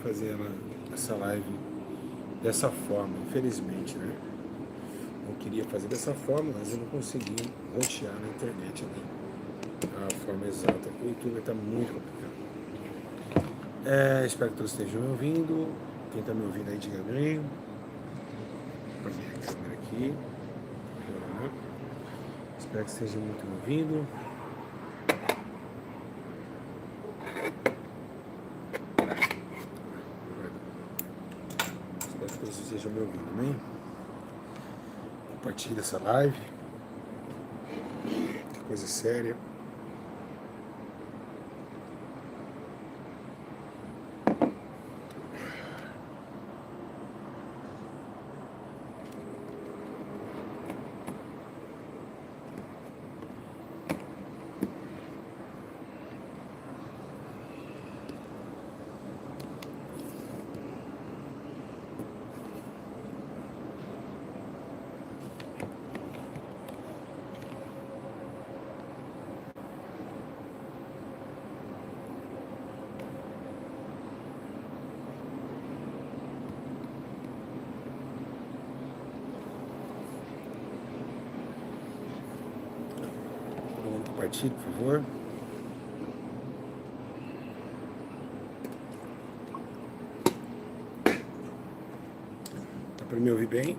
fazer essa live dessa forma, infelizmente, né? Eu queria fazer dessa forma, mas eu não consegui rotear na internet, né? A forma exata. O YouTube está muito complicado. Espero que todos estejam me ouvindo. Quem está me ouvindo aí, diga amém. Vou minha câmera aqui. Espero que estejam muito me ouvindo. Espero que todos estejam me ouvindo, amém? Compartilhe essa live. Que coisa séria. Compartilhe, por favor. Dá para me ouvir bem?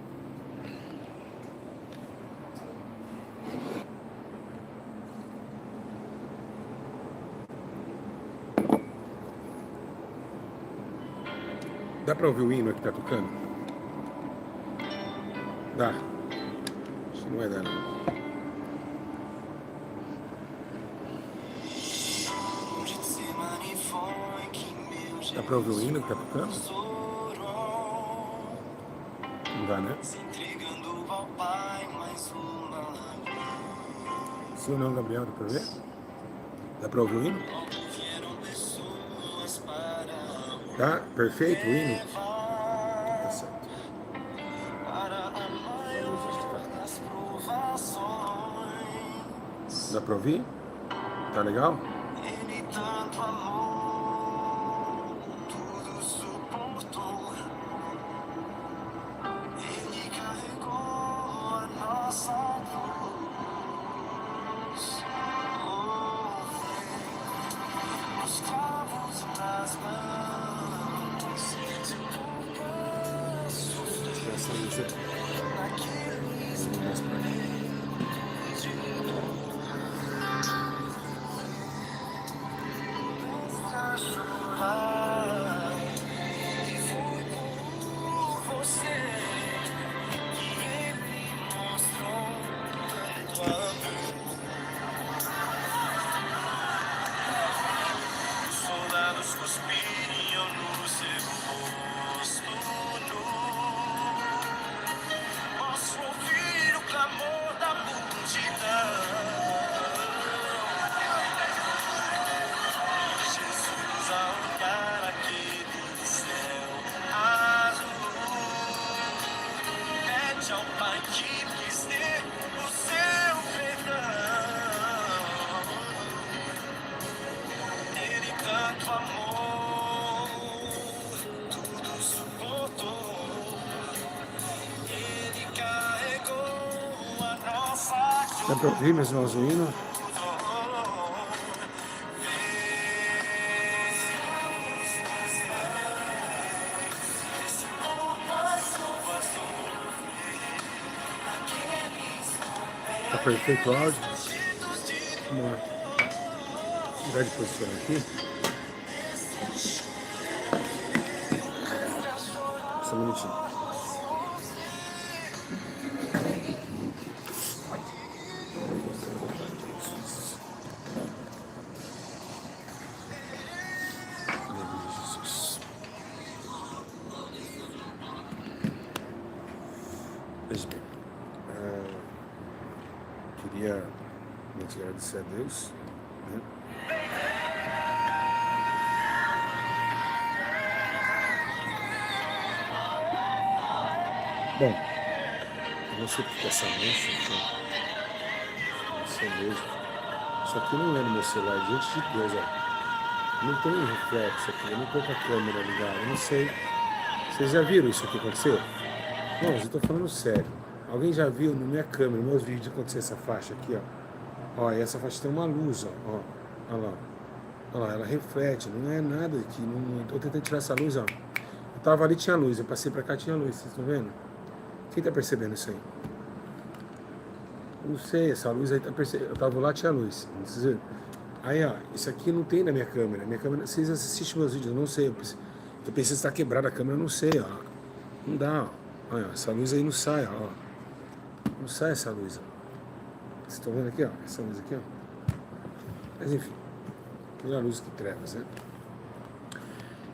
Dá para ouvir o hino que tá tocando? Dá. Acho que não vai dar, não. Dá pra ouvir o hino que tá tocando? Não dá, né? Sim ou não, Gabriel? Dá pra ver? Dá pra ouvir o hino? Tá? Perfeito o hino? Tá certo. Dá pra ouvir? Tá legal? Essa luz aqui. Vamos mostrar. Soldados cuspiam no seu rosto nu. Posso ouvir o clamor da multidão. Jesus a olhar aquele céu azul, pede ao Pai que lhes dê o seu perdão. Ele tanto amor, tudo suportou. Ele carregou a nossa cruz. Dá pra ouvir, meus irmãos, o hino? Tá perfeito o áudio? Vamos lá. Mudar de posição aqui. Só um minutinho. Veja bem, queria muito agradecer a Deus, né? Bom, eu não sei porque essa mancha aqui, não sei mesmo. Isso aqui não é no meu celular, diante de Deus, ó. Não tem reflexo aqui, eu não tô com a câmera ligada, eu não sei. Vocês já viram isso aqui acontecer? Não, eu tô falando sério. Alguém já viu na minha câmera, nos meus vídeos, acontecer essa faixa aqui, ó? Ó, e essa faixa tem uma luz, ó. Olha lá. Olha lá, ela reflete, não é nada aqui. Não, tô tentando tirar essa luz, ó. Eu tava ali, tinha luz, eu passei pra cá, tinha luz, vocês estão vendo? Quem tá percebendo isso aí? Não sei, essa luz aí tá percebendo. Eu tava lá, tinha luz. Vocês viram? Aí, ó, isso aqui não tem na minha câmera. Minha câmera, vocês assistem meus vídeos, eu não sei. Eu pensei se tá quebrada a câmera, eu não sei, ó. Não dá, ó. Olha, essa luz aí não sai, ó. Não sai essa luz, ó. Vocês estão vendo aqui, ó? Essa luz aqui, ó. Mas enfim, melhor luz que trevas, né?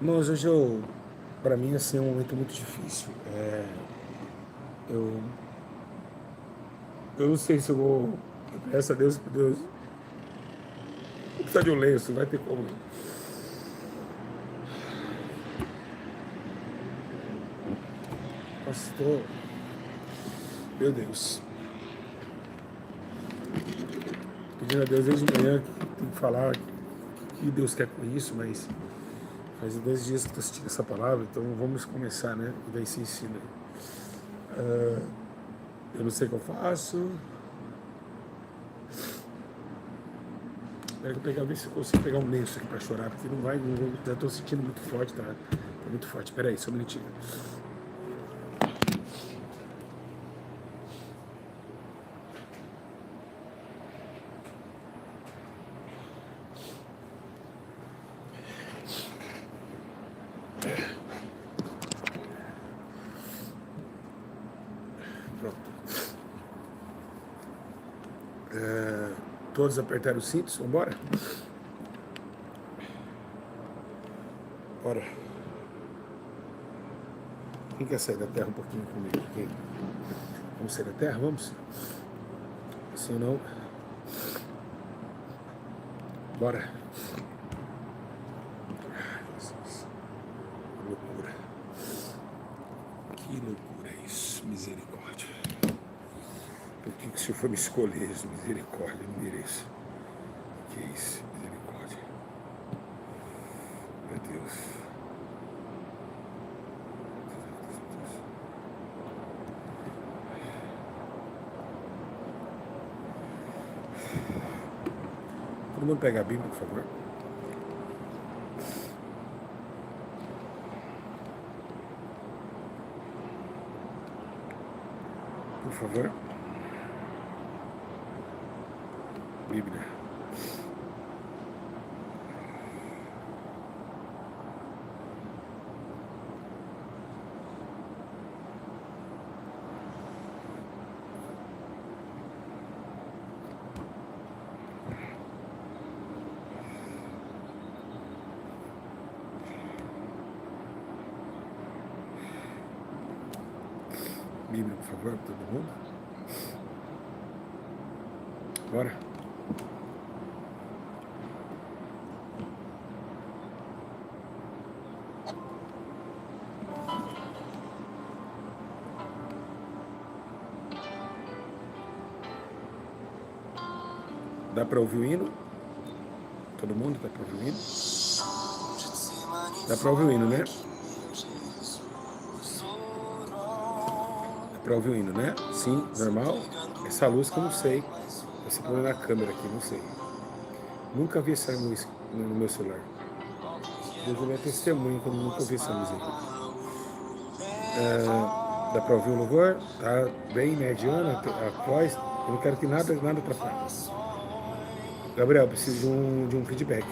Mas hoje pra mim, assim, é um momento muito difícil. Eu não sei se eu vou. Eu peço a Deus que Deus. Vou precisar de um lenço, não vai ter como. Pastor. Meu Deus. Pedindo a Deus desde manhã que tem que falar o que Deus quer com isso, mas faz 2 dias que estou assistindo essa palavra, então vamos começar, né? E daí se ensina. Eu não sei o que eu faço. Espero que eu pegar, ver se eu consigo pegar um lenço aqui para chorar, porque não vai, já estou sentindo muito forte, tá? Tá muito forte. Espera aí, só um minutinho. Pronto. Todos apertaram os cintos, vamos embora? Bora. Quem quer sair da terra um pouquinho comigo? Quem? Vamos sair da terra? Vamos? Se não, bora. Jesus. Que loucura. Que loucura é isso. Misericórdia. Por que o Senhor foi me escolher isso? Misericórdia, não mereço. Que é isso? Misericórdia. Meu Deus. Todo mundo pega a Bíblia, por favor. Por favor. Bíblia. Bíblia, por favor, todo mundo. Bora. Dá para ouvir o hino? Todo mundo dá para ouvir o hino? Dá para ouvir o hino, né? Dá para ouvir o hino, né? Sim, normal. Essa luz que eu não sei. Você põe na câmera aqui, não sei. Nunca vi essa luz no meu celular. Deus é minha testemunha quando nunca vi essa luz aqui. Dá para ouvir o louvor? Tá bem mediano a voz. Eu não quero que nada atrapalhe. Gabriel, preciso de um feedback.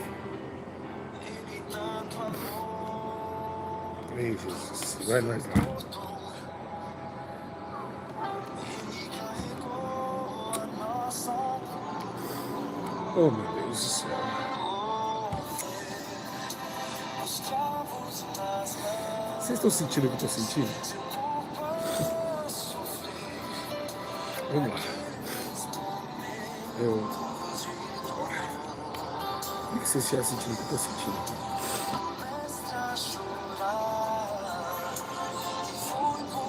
Ei, Jesus, vai nós lá. Oh, meu Deus do céu. Vocês estão sentindo o que eu estou sentindo? Vamos lá. O que vocês estão sentindo o que eu estou sentindo?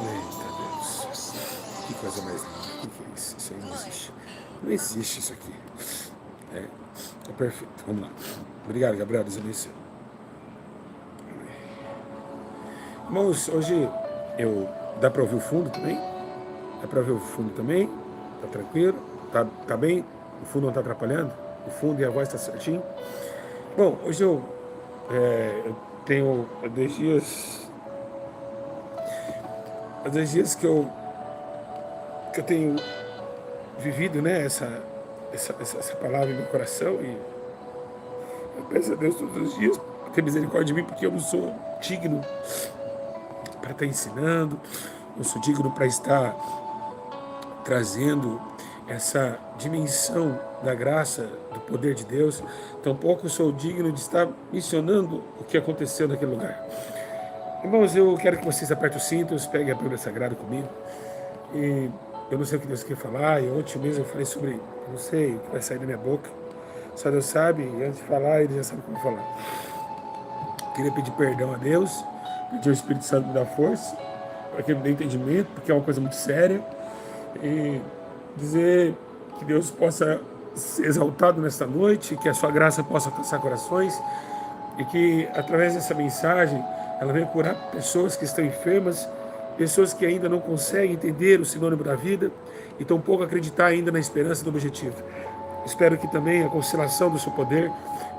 Eita Deus. Que coisa mais linda. O que é isso? Isso aí não existe. Não existe isso aqui. É perfeito. Vamos lá. Obrigado, Gabriel, Deus abençoe. Irmãos, hoje dá para ouvir o fundo também? Dá para ouvir o fundo também? Tá tranquilo? Tá bem? O fundo não está atrapalhando? O fundo e a voz está certinho? Bom, hoje eu tenho há 2 dias que eu tenho vivido, né, essa palavra no meu coração, e eu peço a Deus todos os dias ter misericórdia de mim, porque eu não sou digno para estar ensinando, não sou digno para estar trazendo essa dimensão da graça, do poder de Deus. Tampouco sou digno de estar mencionando o que aconteceu naquele lugar. Irmãos, eu quero que vocês apertem os cintos, peguem a Bíblia Sagrada comigo. E eu não sei o que Deus quer falar, e ontem mesmo eu falei sobre, não sei o que vai sair da minha boca. Só Deus sabe, e antes de falar, Ele já sabe como falar. Queria pedir perdão a Deus, pedir ao Espírito Santo me dar força, para que Ele me dê entendimento, porque é uma coisa muito séria. E dizer que Deus possa ser exaltado nesta noite, que a sua graça possa alcançar corações, e que através dessa mensagem ela venha curar pessoas que estão enfermas, pessoas que ainda não conseguem entender o sinônimo da vida e tampouco acreditar ainda na esperança do objetivo. Espero que também a constelação do seu poder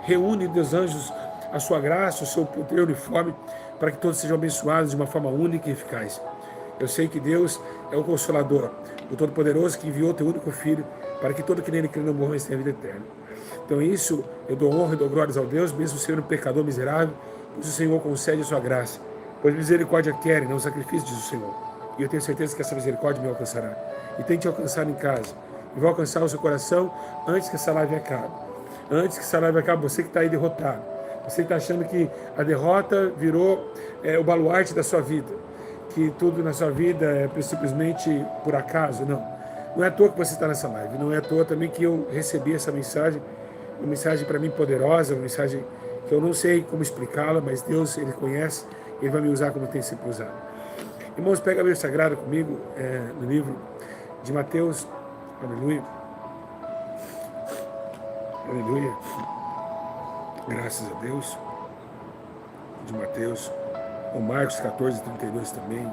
reúne, Deus anjos, a sua graça, o seu poder uniforme, para que todos sejam abençoados de uma forma única e eficaz. Eu sei que Deus é o Consolador, o Todo-Poderoso, que enviou teu único Filho, para que todo que nele crê não morra, mas tenha vida eterna. Então isso, eu dou honra e dou glórias ao Deus, mesmo sendo um pecador miserável, pois o Senhor concede a sua graça. Pois misericórdia quer e não sacrifício, diz o Senhor. E eu tenho certeza que essa misericórdia me alcançará. E tem te alcançado em casa. E vai alcançar o seu coração antes que essa live acabe. Antes que essa live acabe, você que está aí derrotado. Você que está achando que a derrota virou o baluarte da sua vida. Que tudo na sua vida é simplesmente por acaso. Não. Não é à toa que você está nessa live. Não é à toa também que eu recebi essa mensagem. Uma mensagem para mim poderosa, uma mensagem que eu não sei como explicá-la, mas Deus, Ele conhece, Ele vai me usar como tem sempre usado. Irmãos, pega a Bíblia Sagrada comigo, no livro de Mateus, aleluia, aleluia, graças a Deus, de Mateus, ou Marcos 14, 32 também,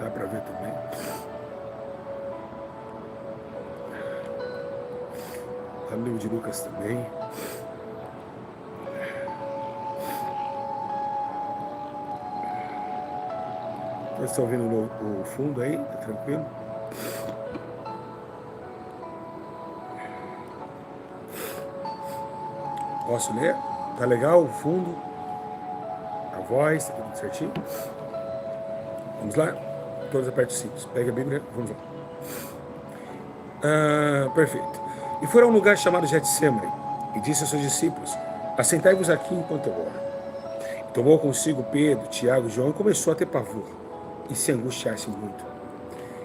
dá para ver também. Está no livro de Lucas também. Vocês estão ouvindo o fundo aí? Tá tranquilo? Posso ler? Tá legal o fundo? A voz, tá tudo certinho? Vamos lá? Todos apertem os cintos. Pega a Bíblia, vamos lá. Perfeito. E foram a um lugar chamado Getsemane, e disse aos seus discípulos: assentai-vos aqui enquanto eu oro. E tomou consigo Pedro, Tiago e João e começou a ter pavor e se angustiasse muito.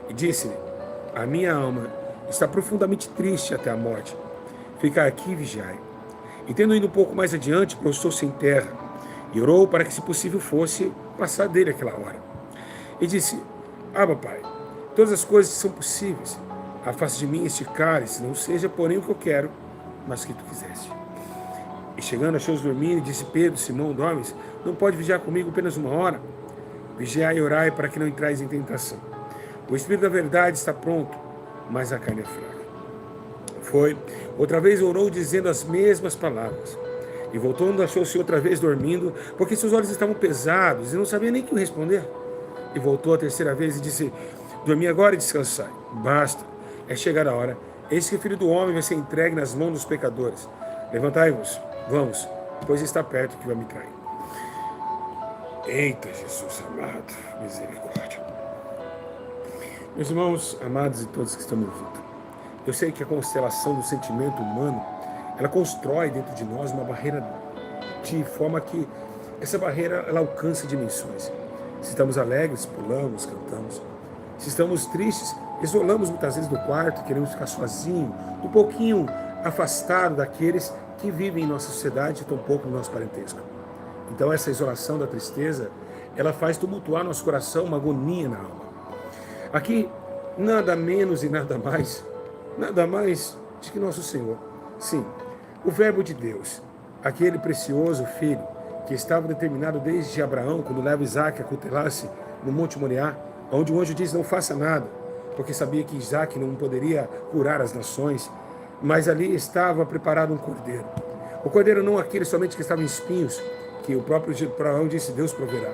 E disse-lhe: a minha alma está profundamente triste até a morte. Ficai aqui e vigiai. E tendo ido um pouco mais adiante, prostrou-se em terra e orou para que, se possível, fosse passar dele aquela hora. E disse: Abba, Pai, todas as coisas são possíveis. Afaste de mim este cálice, não seja, porém, o que eu quero, mas o que tu quiseste. E chegando, achou-os dormindo, e disse: Pedro, Simão, dormes? Não pode vigiar comigo apenas uma hora? Vigiai e orai para que não entrais em tentação. O Espírito da verdade está pronto, mas a carne é fraca. Foi, outra vez orou dizendo as mesmas palavras. E voltando, achou-se outra vez dormindo, porque seus olhos estavam pesados e não sabia nem o que responder. E voltou a terceira vez e disse: dormi agora e descansai. Basta, é chegar a hora. Eis que o Filho do Homem vai ser entregue nas mãos dos pecadores. Levantai-vos, vamos, pois está perto que vai me trair. Eita, Jesus amado, misericórdia. Meus irmãos amados e todos que estão me ouvindo, eu sei que a constelação do sentimento humano, ela constrói dentro de nós uma barreira de forma que essa barreira ela alcança dimensões. Se estamos alegres, pulamos, cantamos. Se estamos tristes, isolamos muitas vezes no quarto, queremos ficar sozinhos, um pouquinho afastado daqueles que vivem em nossa sociedade e tão pouco no nosso parentesco. Então essa isolação da tristeza, ela faz tumultuar nosso coração, uma agonia na alma. Aqui, nada menos e nada mais do que nosso Senhor. Sim, o Verbo de Deus, aquele precioso filho que estava determinado desde Abraão, quando leva Isaac a cutelar-se no Monte Moriá, onde o anjo diz: não faça nada, porque sabia que Isaac não poderia curar as nações, mas ali estava preparado um cordeiro. O cordeiro não aquele somente que estava em espinhos, que o próprio Abraão disse: Deus proverá.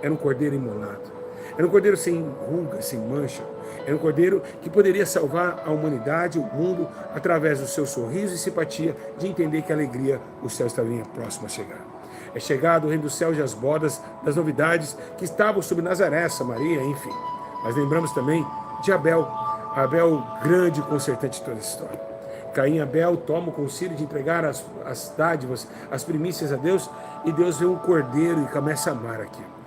Era um cordeiro imolado. Era um cordeiro sem ruga, sem mancha. Era um cordeiro que poderia salvar a humanidade, o mundo, através do seu sorriso e simpatia, de entender que a alegria, o céu estava próximo a chegar. É chegado o reino dos céus e as bodas das novidades que estavam sobre Nazaré, Samaria, enfim. Mas lembramos também de Abel. Abel, grande consertante de toda a história. Caim e Abel tomam o concílio de entregar as dádivas, as primícias a Deus, e Deus vê um cordeiro e começa a amar aquilo.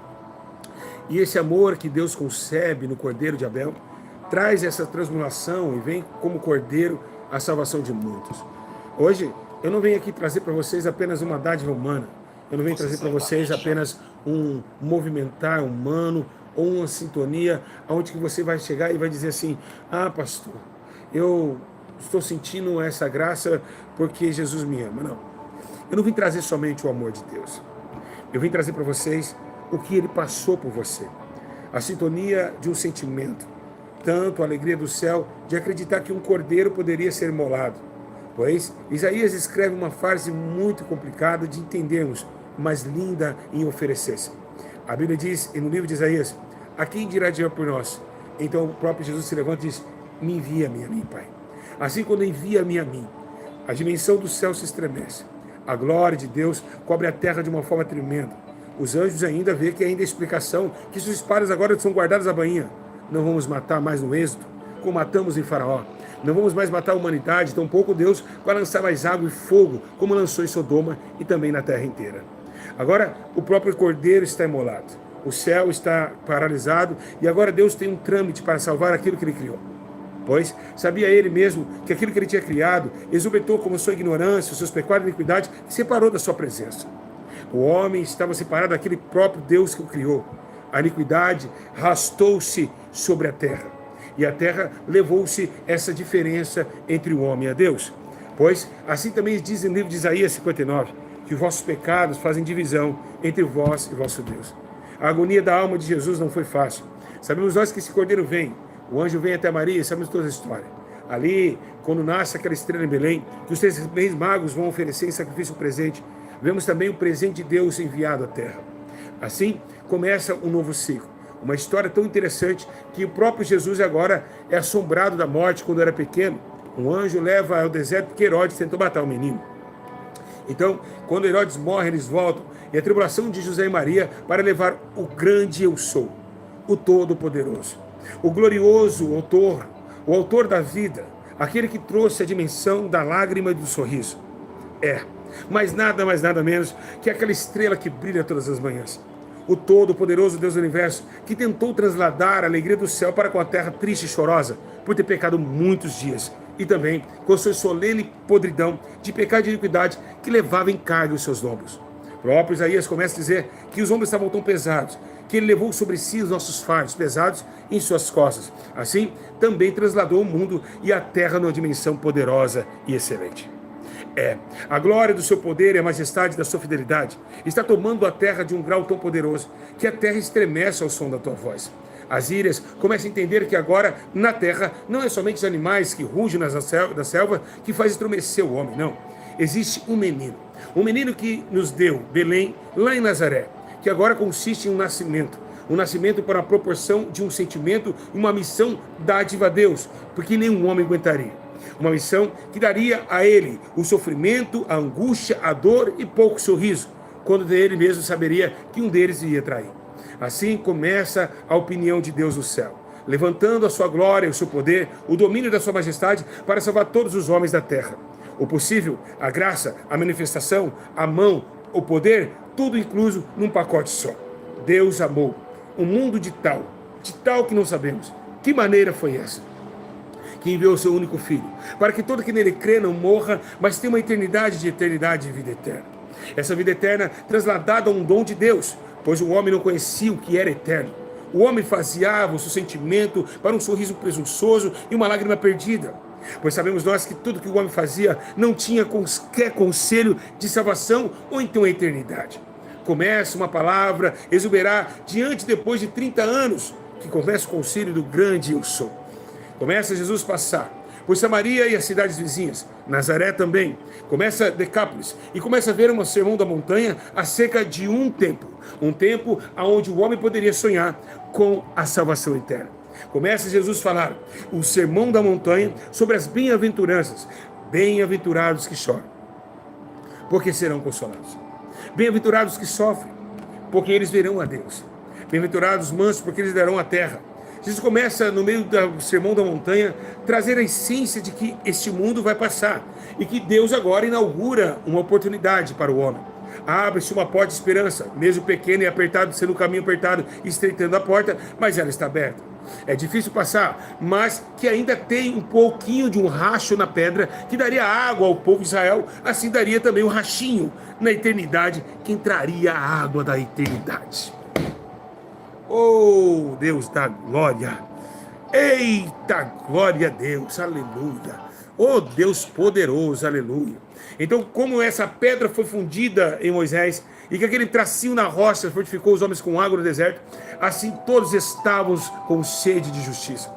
E esse amor que Deus concebe no cordeiro de Abel traz essa transformação e vem como cordeiro a salvação de muitos. Hoje, eu não venho aqui trazer para vocês apenas uma dádiva humana. Eu não venho trazer para vocês apenas um movimentar humano ou uma sintonia onde que você vai chegar e vai dizer assim: ah, pastor, eu estou sentindo essa graça porque Jesus me ama. Não. Eu não vim trazer somente o amor de Deus. Eu vim trazer para vocês o que Ele passou por você. A sintonia de um sentimento. Tanto a alegria do céu de acreditar que um cordeiro poderia ser imolado. Pois Isaías escreve uma frase muito complicada de entendermos, mas linda em oferecer-se. A Bíblia diz, no livro de Isaías: a quem dirá Deus por nós? Então o próprio Jesus se levanta e diz: me envia-me a mim, Pai. Assim, quando envia-me a mim, a dimensão do céu se estremece. A glória de Deus cobre a terra de uma forma tremenda. Os anjos ainda vê que ainda é explicação que suas espadas agora são guardadas à bainha. Não vamos matar mais no êxodo, como matamos em Faraó. Não vamos mais matar a humanidade, tampouco Deus vai lançar mais água e fogo, como lançou em Sodoma e também na terra inteira. Agora, o próprio cordeiro está imolado. O céu está paralisado e agora Deus tem um trâmite para salvar aquilo que Ele criou. Pois sabia Ele mesmo que aquilo que Ele tinha criado exubertou como sua ignorância, os seus pecados e iniquidade, e separou da sua presença. O homem estava separado daquele próprio Deus que o criou. A iniquidade rastou-se sobre a terra. E a terra levou-se essa diferença entre o homem e a Deus. Pois assim também diz no livro de Isaías 59, que os vossos pecados fazem divisão entre vós e vosso Deus. A agonia da alma de Jesus não foi fácil. Sabemos nós que esse cordeiro vem. O anjo vem até Maria, sabemos toda a história. Ali, quando nasce aquela estrela em Belém, que os 3 reis magos vão oferecer em sacrifício presente, vemos também o presente de Deus enviado à terra. Assim, começa um novo ciclo. Uma história tão interessante que o próprio Jesus agora é assombrado da morte quando era pequeno. Um anjo leva ao deserto porque Herodes tentou matar o menino. Então, quando Herodes morre, eles voltam. E a tribulação de José e Maria para levar o grande eu sou, o Todo-Poderoso, o glorioso autor, o autor da vida, aquele que trouxe a dimensão da lágrima e do sorriso. Mas nada menos que aquela estrela que brilha todas as manhãs. O Todo-Poderoso Deus do Universo, que tentou trasladar a alegria do céu para com a terra triste e chorosa, por ter pecado muitos dias, e também com sua solene podridão de pecado e de iniquidade que levava em carga os seus ombros. O próprio Isaías começa a dizer que os ombros estavam tão pesados, que ele levou sobre si os nossos fardos pesados em suas costas. Assim, também trasladou o mundo e a terra numa dimensão poderosa e excelente. A glória do seu poder e a majestade da sua fidelidade está tomando a terra de um grau tão poderoso que a terra estremece ao som da tua voz. As ilhas começam a entender que agora na terra não é somente os animais que rugem da selva que faz estremecer o homem, não. Existe um menino que nos deu Belém, lá em Nazaré, que agora consiste em um nascimento para a proporção de um sentimento e uma missão dádiva a Deus, porque nenhum homem aguentaria. Uma missão que daria a ele o sofrimento, a angústia, a dor e pouco sorriso, quando ele mesmo saberia que um deles iria trair. Assim começa a opinião de Deus no céu, levantando a sua glória, o seu poder, o domínio da sua majestade para salvar todos os homens da terra. O possível, a graça, a manifestação, a mão, o poder, tudo incluso num pacote só. Deus amou o mundo de tal que não sabemos. Que maneira foi essa? Que enviou o seu único filho, para que todo que nele crê não morra, mas tenha uma eternidade e vida eterna. Essa vida eterna trasladada a um dom de Deus, pois o homem não conhecia o que era eterno. O homem faseava o seu sentimento para um sorriso presunçoso e uma lágrima perdida. Pois sabemos nós que tudo que o homem fazia não tinha qualquer conselho de salvação ou então a eternidade. Começa uma palavra exuberar diante depois de 30 anos, que começa o conselho do grande eu sou. Começa Jesus passar por Samaria e as cidades vizinhas, Nazaré também, começa Decápolis, e começa a ver um sermão da montanha acerca de um tempo onde o homem poderia sonhar com a salvação eterna. Começa Jesus a falar o sermão da montanha sobre as bem-aventuranças, bem-aventurados que choram, porque serão consolados, bem-aventurados que sofrem, porque eles verão a Deus, bem-aventurados mansos, porque eles darão a terra. Jesus começa, no meio do sermão da montanha, trazer a essência de que este mundo vai passar e que Deus agora inaugura uma oportunidade para o homem. Abre-se uma porta de esperança, mesmo pequena e apertado, sendo um caminho apertado, estreitando a porta, mas ela está aberta. É difícil passar, mas que ainda tem um pouquinho de um racho na pedra que daria água ao povo de Israel, assim daria também um rachinho na eternidade, que entraria a água da eternidade. Oh, Deus da glória! Eita, glória a Deus, aleluia! Oh, Deus poderoso, aleluia! Então, como essa pedra foi fundida em Moisés, e que aquele tracinho na rocha fortificou os homens com água no deserto, assim todos estavam com sede de justiça.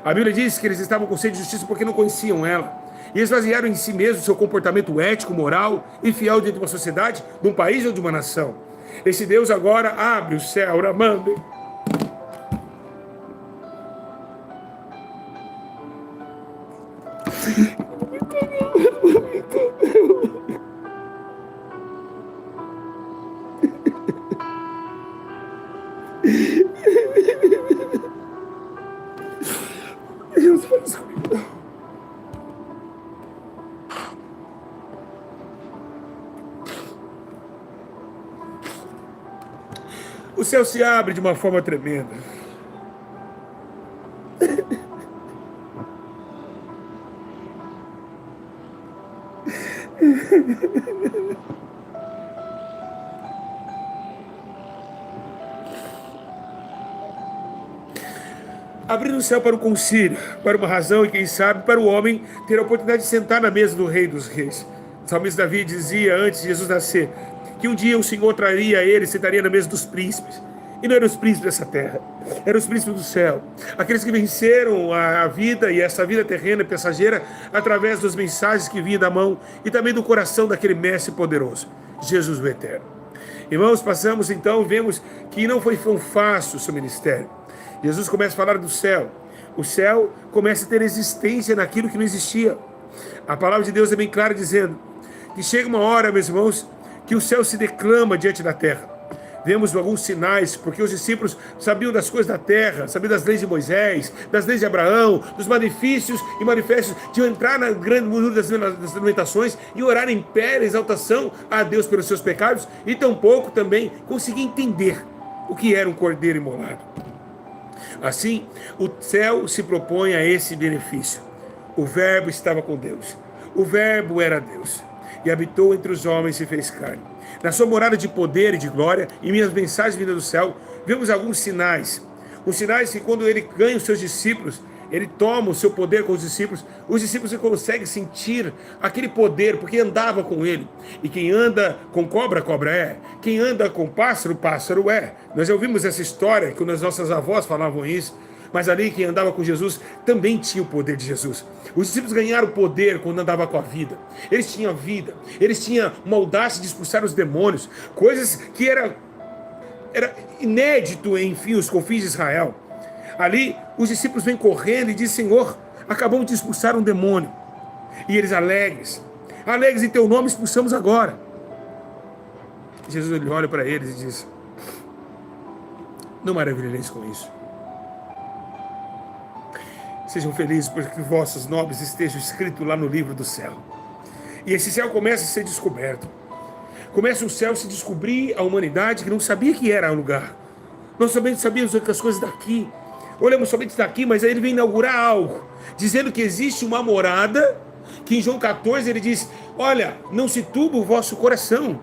A Bíblia diz que eles estavam com sede de justiça porque não conheciam ela. E eles basearam em si mesmos seu comportamento ético, moral e fiel dentro de uma sociedade, de um país ou de uma nação. Esse Deus agora abre o céu, Ramando. Deus, faz comigo. O céu se abre de uma forma tremenda. Abrindo o céu para o concílio, para uma razão e quem sabe para o homem ter a oportunidade de sentar na mesa do Rei dos Reis. O salmista Davi dizia antes de Jesus nascer que um dia o Senhor traria a ele e sentaria na mesa dos príncipes. E não eram os príncipes dessa terra, eram os príncipes do céu. Aqueles que venceram a vida e essa vida terrena e passageira através das mensagens que vinham da mão e também do coração daquele mestre poderoso, Jesus o Eterno. Irmãos, passamos então, vemos que não foi tão fácil o seu ministério. Jesus começa a falar do céu. O céu começa a ter existência naquilo que não existia. A palavra de Deus é bem clara dizendo que chega uma hora, meus irmãos, que o céu se declama diante da terra. Vemos alguns sinais, porque os discípulos sabiam das coisas da terra, sabiam das leis de Moisés, das leis de Abraão, dos benefícios e manifestos de entrar na grande mundo das lamentações e orar em pé, em exaltação a Deus pelos seus pecados, e tampouco também conseguir entender o que era um cordeiro imolado. Assim, o céu se propõe a esse benefício. O Verbo estava com Deus, o Verbo era Deus, e habitou entre os homens e se fez carne. Na sua morada de poder e de glória, em minhas mensagens vindas do céu, vemos alguns sinais. Os sinais que quando ele ganha os seus discípulos, ele toma o seu poder com os discípulos não conseguem sentir aquele poder, porque andava com ele. E quem anda com cobra, cobra é. Quem anda com pássaro, pássaro é. Nós já ouvimos essa história, que as nossas avós falavam isso. Mas ali quem andava com Jesus também tinha o poder de Jesus. Os discípulos ganharam poder quando andavam com a vida. Eles tinham vida, eles tinham uma audácia de expulsar os demônios, coisas que era inédito enfim os confins de Israel. Ali os discípulos vêm correndo e dizem: Senhor, acabamos de expulsar um demônio. E eles alegres em teu nome expulsamos agora. Jesus olha para eles e diz: não maravilheis com isso. Sejam felizes porque vossos nomes estejam escritos lá no livro do céu. E esse céu começa a ser descoberto. Começa o céu a se descobrir a humanidade que não sabia que era o lugar. Nós somente sabíamos as coisas daqui. Olhamos somente daqui, mas aí ele vem inaugurar algo. Dizendo que existe uma morada, que em João 14 ele diz: olha, não se turbe o vosso coração.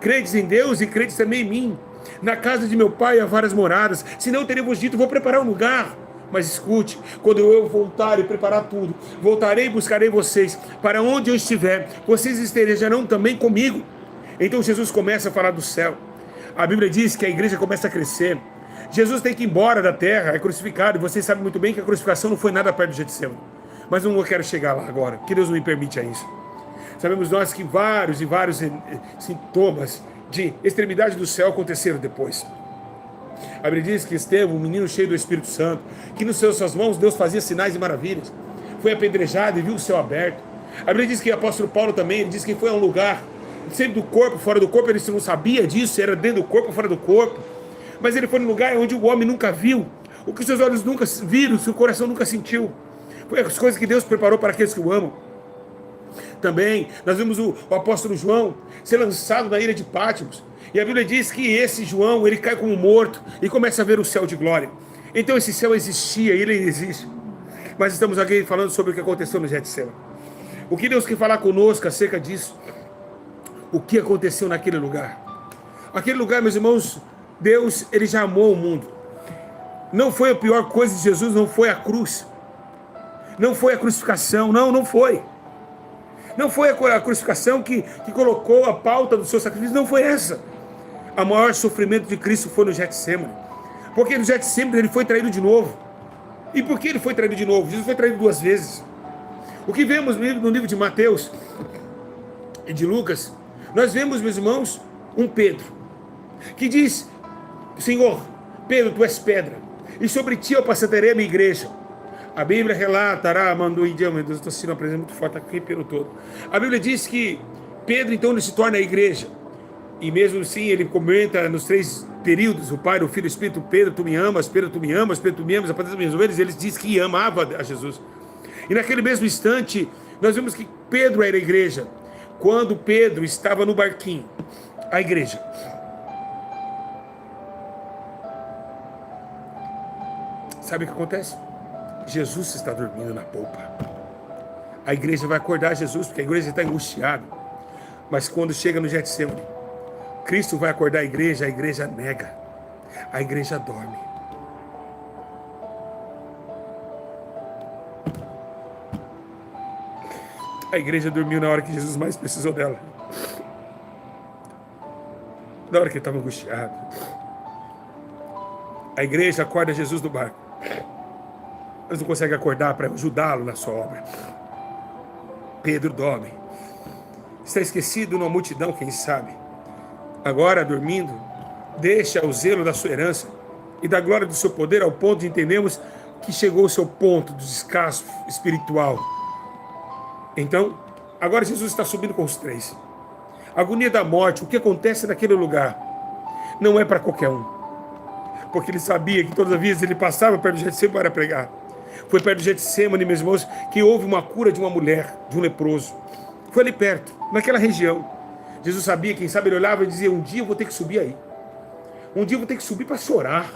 Credes em Deus e credes também em mim. Na casa de meu pai há várias moradas. Senão eu teria vos dito, vou preparar um lugar Mas escute, quando eu voltar e preparar tudo, voltarei e buscarei vocês, para onde eu estiver, vocês estejarão também comigo. Então Jesus começa a falar do céu. A Bíblia diz que a igreja começa a crescer. Jesus tem que ir embora da terra, é crucificado, e vocês sabem muito bem que a crucificação não foi nada perto do Getsemane. Mas não quero chegar lá agora, que Deus não me permite a isso. Sabemos nós que vários sintomas de extremidade do céu aconteceram depois. A Bíblia diz que Estevão, um menino cheio do Espírito Santo, que nos suas mãos Deus fazia sinais e maravilhas, foi apedrejado e viu o céu aberto. A Bíblia diz que o apóstolo Paulo também, ele diz que foi a um lugar, sempre do corpo, fora do corpo, ele não sabia disso, era dentro do corpo, fora do corpo, mas ele foi num lugar onde o homem nunca viu, o que os seus olhos nunca viram, o seu coração nunca sentiu. Foi as coisas que Deus preparou para aqueles que o amam. Também nós vimos o apóstolo João ser lançado na ilha de Patmos, e a Bíblia diz que esse João, ele cai como morto e começa a ver o céu de glória. Então esse céu existia, ele ainda existe. Mas estamos aqui falando sobre o que aconteceu no Getsemane. O que Deus quer falar conosco acerca disso? O que aconteceu naquele lugar? Aquele lugar, meus irmãos, Deus, ele já amou o mundo. Não foi a pior coisa de Jesus, não foi a cruz. Não foi a crucificação, não foi. Não foi a crucificação que colocou a pauta do seu sacrifício, não foi essa. O maior sofrimento de Cristo foi no Getsemane. Porque no Getsemane ele foi traído de novo. E por que ele foi traído de novo? Jesus foi traído 2 vezes. O que vemos no livro de Mateus e de Lucas, nós vemos, meus irmãos, um Pedro, que diz: Senhor, Pedro, tu és pedra, e sobre ti eu pacientarei a minha igreja. A Bíblia relata, mandou meu Deus, estou sentindo uma presença muito forte aqui pelo todo. A Bíblia diz que Pedro, então, ele se torna a igreja. E mesmo assim, ele comenta nos 3 períodos, o Pai, o Filho e o Espírito: Pedro, tu me amas, Pedro, tu me amas, Pedro, tu me amas, apesar das minhas ovelhas, ele diz que amava a Jesus. E naquele mesmo instante, nós vemos que Pedro era a igreja. Quando Pedro estava no barquinho, a igreja. Sabe o que acontece? Jesus está dormindo na polpa. A igreja vai acordar Jesus, porque a igreja está angustiada. Mas quando chega no Getsemane, Cristo vai acordar a igreja nega. A igreja dorme. A igreja dormiu na hora que Jesus mais precisou dela. Na hora que ele estava angustiado. A igreja acorda Jesus do barco. Mas não consegue acordar para ajudá-lo na sua obra. Pedro dorme. Está esquecido numa multidão, quem sabe. Agora, dormindo, deixa o zelo da sua herança e da glória do seu poder, ao ponto de entendermos que chegou o seu ponto do descanso espiritual. Então, agora Jesus está subindo com os 3. A agonia da morte, o que acontece naquele lugar, não é para qualquer um. Porque ele sabia que todas as vezes ele passava perto do Getsemane para pregar. Foi perto do Getsemane, meus irmãos, que houve uma cura de uma mulher, de um leproso. Foi ali perto, naquela região. Jesus sabia, quem sabe ele olhava e dizia: um dia eu vou ter que subir aí. Um dia eu vou ter que subir para chorar.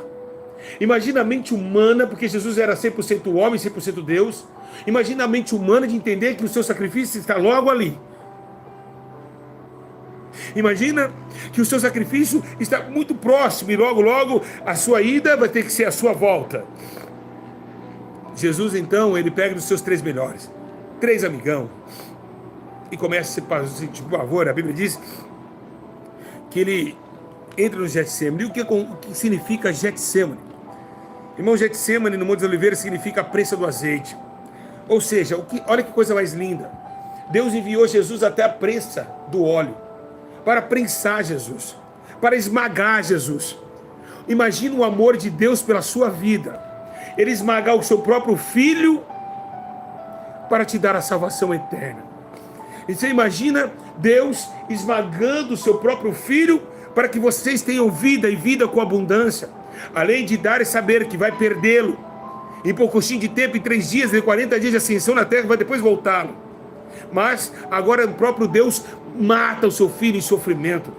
Imagina a mente humana, porque Jesus era 100% homem, 100% Deus. Imagina a mente humana de entender que o seu sacrifício está logo ali. Imagina que o seu sacrifício está muito próximo e logo a sua ida vai ter que ser a sua volta. Jesus, então, ele pega dos seus 3 melhores, 3 amigão, e começa a sentir pavor. A Bíblia diz que ele entra no Getsemane. E o que significa Getsemane? Irmão, Getsemane no Monte das Oliveiras significa a prensa do azeite. Ou seja, olha que coisa mais linda. Deus enviou Jesus até a prensa do óleo, para prensar Jesus, para esmagar Jesus. Imagina o amor de Deus pela sua vida. Ele esmagar o seu próprio filho para te dar a salvação eterna. E você imagina Deus esmagando o seu próprio filho para que vocês tenham vida e vida com abundância. Além de dar e saber que vai perdê-lo em pouquinho de tempo, em 3 dias, em 40 dias de ascensão na terra, vai depois voltá-lo. Mas agora o próprio Deus mata o seu filho em sofrimento.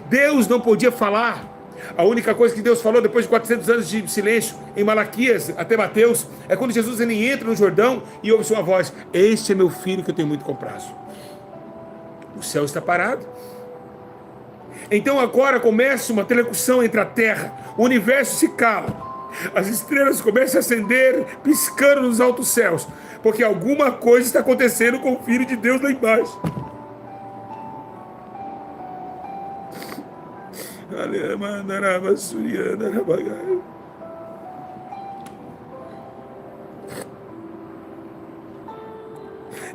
Deus não podia falar. A única coisa que Deus falou depois de 400 anos de silêncio, em Malaquias até Mateus, é quando Jesus ele entra no Jordão e ouve sua voz: este é meu filho que eu tenho muito comprazo. O céu está parado. Então agora começa uma telecução entre a terra. O universo se cala. As estrelas começam a acender, piscando nos altos céus, porque alguma coisa está acontecendo com o Filho de Deus lá embaixo.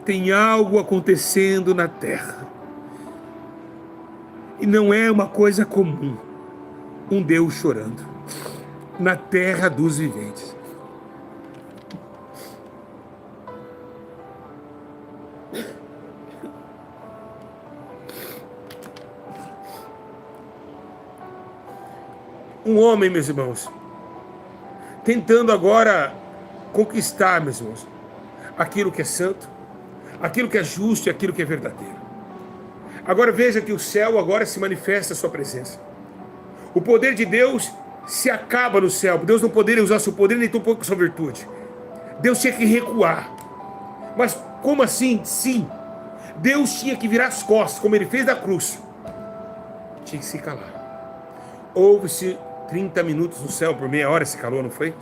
Tem algo acontecendo na terra. E não é uma coisa comum. Um Deus chorando na terra dos viventes. Um homem, meus irmãos, tentando agora conquistar, meus irmãos, aquilo que é santo, aquilo que é justo e aquilo que é verdadeiro. Agora veja que o céu agora se manifesta a sua presença. O poder de Deus se acaba no céu. Deus não poderia usar seu poder nem tão pouco sua virtude. Deus tinha que recuar. Mas como assim? Sim, Deus tinha que virar as costas, como ele fez da cruz. Tinha que se calar. Houve-se 30 minutos no céu, por meia hora se calou, não foi?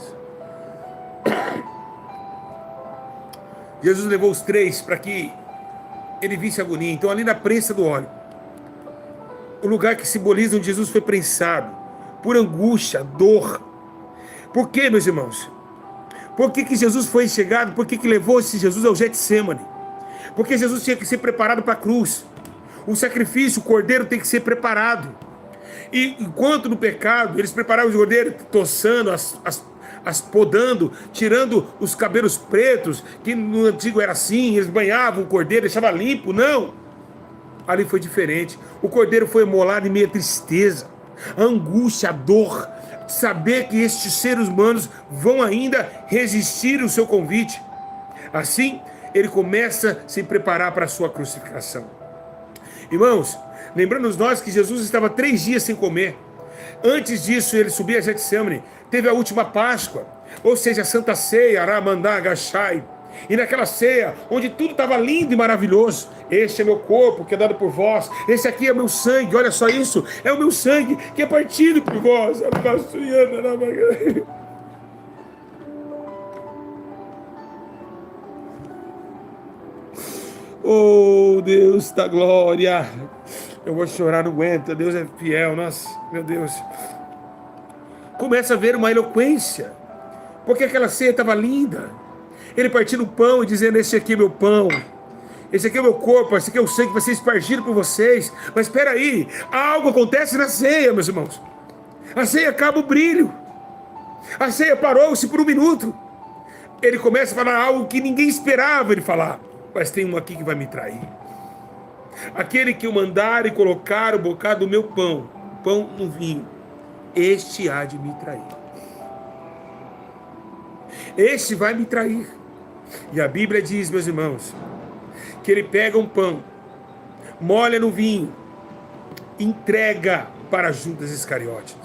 Jesus levou os 3 para que ele visse a agonia. Então ali na prensa do óleo, o lugar que simboliza onde Jesus foi prensado, por angústia, dor. Por quê, meus irmãos? Por que Jesus foi chegado? Por que levou-se Jesus ao Getsemane? Porque Jesus tinha que ser preparado para a cruz. O sacrifício, o cordeiro tem que ser preparado. E enquanto no pecado, eles preparavam o cordeiro, toçando, podando, tirando os cabelos pretos, que no antigo era assim, eles banhavam o cordeiro, deixavam limpo. Não! Ali foi diferente. O cordeiro foi imolado em meio à tristeza, a angústia, a dor, de saber que estes seres humanos vão ainda resistir ao seu convite. Assim, ele começa a se preparar para a sua crucificação. Irmãos, lembrando nós que Jesus estava 3 dias sem comer. Antes disso, ele subia a Getsemane, teve a última Páscoa, ou seja, a Santa Ceia, Aramandá, Gachai. E naquela ceia, onde tudo estava lindo e maravilhoso, este é meu corpo que é dado por vós, esse aqui é meu sangue, olha só isso, é o meu sangue que é partido por vós. Oh, Deus da glória, eu vou chorar, não aguento, Deus é fiel, nossa, meu Deus. Começa a ver uma eloquência, porque aquela ceia estava linda. Ele partindo o pão e dizendo: esse aqui é meu pão, esse aqui é meu corpo, esse aqui é o sangue que vai ser espargido por vocês. Mas espera aí, algo acontece na ceia, meus irmãos. A ceia acaba o brilho. A ceia parou-se por 1 minuto. Ele começa a falar algo que ninguém esperava ele falar. Mas tem um aqui que vai me trair. Aquele que eu mandar e colocar o bocado do meu pão no vinho, este há de me trair. Este vai me trair. E a Bíblia diz, meus irmãos, que ele pega um pão, molha no vinho, entrega para Judas Iscariotes.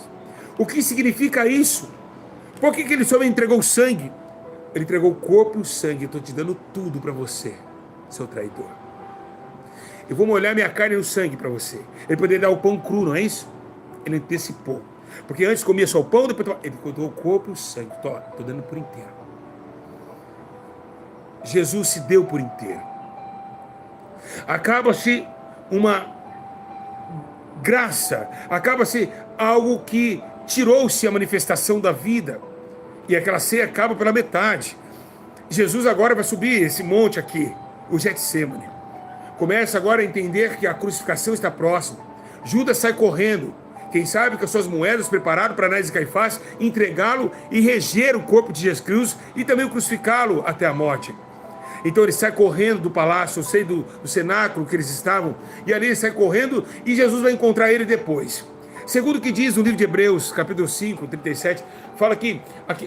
O que significa isso? Por que ele só me entregou o sangue? Ele entregou o corpo e o sangue. Eu estou te dando tudo para você, seu traidor. Eu vou molhar minha carne no sangue para você. Ele poderia dar o pão cru, não é isso? Ele antecipou. Porque antes comia só o pão, depois ele contou o corpo e o sangue. Estou dando por inteiro. Jesus se deu por inteiro. Acaba-se uma graça, acaba-se algo que tirou-se a manifestação da vida, e aquela ceia acaba pela metade. Jesus agora vai subir esse monte aqui, o Getsemane. Começa agora a entender que a crucificação está próxima. Judas sai correndo, quem sabe com as suas moedas, preparado para Anás e Caifás entregá-lo e reger o corpo de Jesus Cristo e também crucificá-lo até a morte. Então ele sai correndo do palácio, eu sei do cenáculo que eles estavam, e ali ele sai correndo e Jesus vai encontrar ele depois. Segundo o que diz no livro de Hebreus, capítulo 5, 37, fala que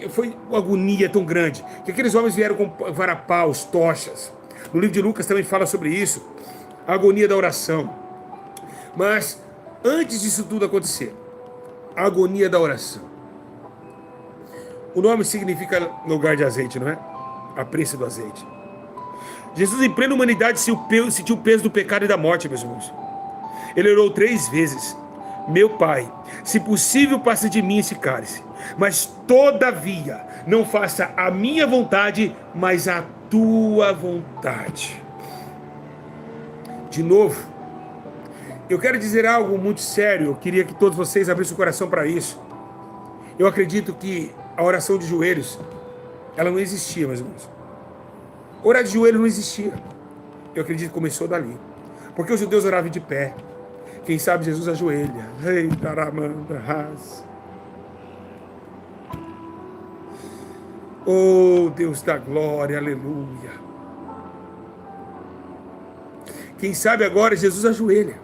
foi uma agonia tão grande, que aqueles homens vieram com varapaus, tochas. No livro de Lucas também fala sobre isso, a agonia da oração. Mas antes disso tudo acontecer, a agonia da oração. O nome significa lugar de azeite, não é? A prensa do azeite. Jesus, em plena humanidade, sentiu o peso do pecado e da morte, meus irmãos. Ele orou 3 vezes: meu Pai, Se possível, passa de mim esse cálice. Mas todavia, não faça a minha vontade, mas a tua vontade. De novo, eu quero dizer algo muito sério. Eu queria que todos vocês abrissem o coração para isso. Eu acredito que a oração de joelhos, ela não existia, meus irmãos. Orar de joelho não existia. Eu acredito que começou dali. Porque os judeus oravam de pé. Quem sabe Jesus ajoelha. Ei, taramanda, ras. Oh, Deus da glória, aleluia. Quem sabe agora Jesus ajoelha.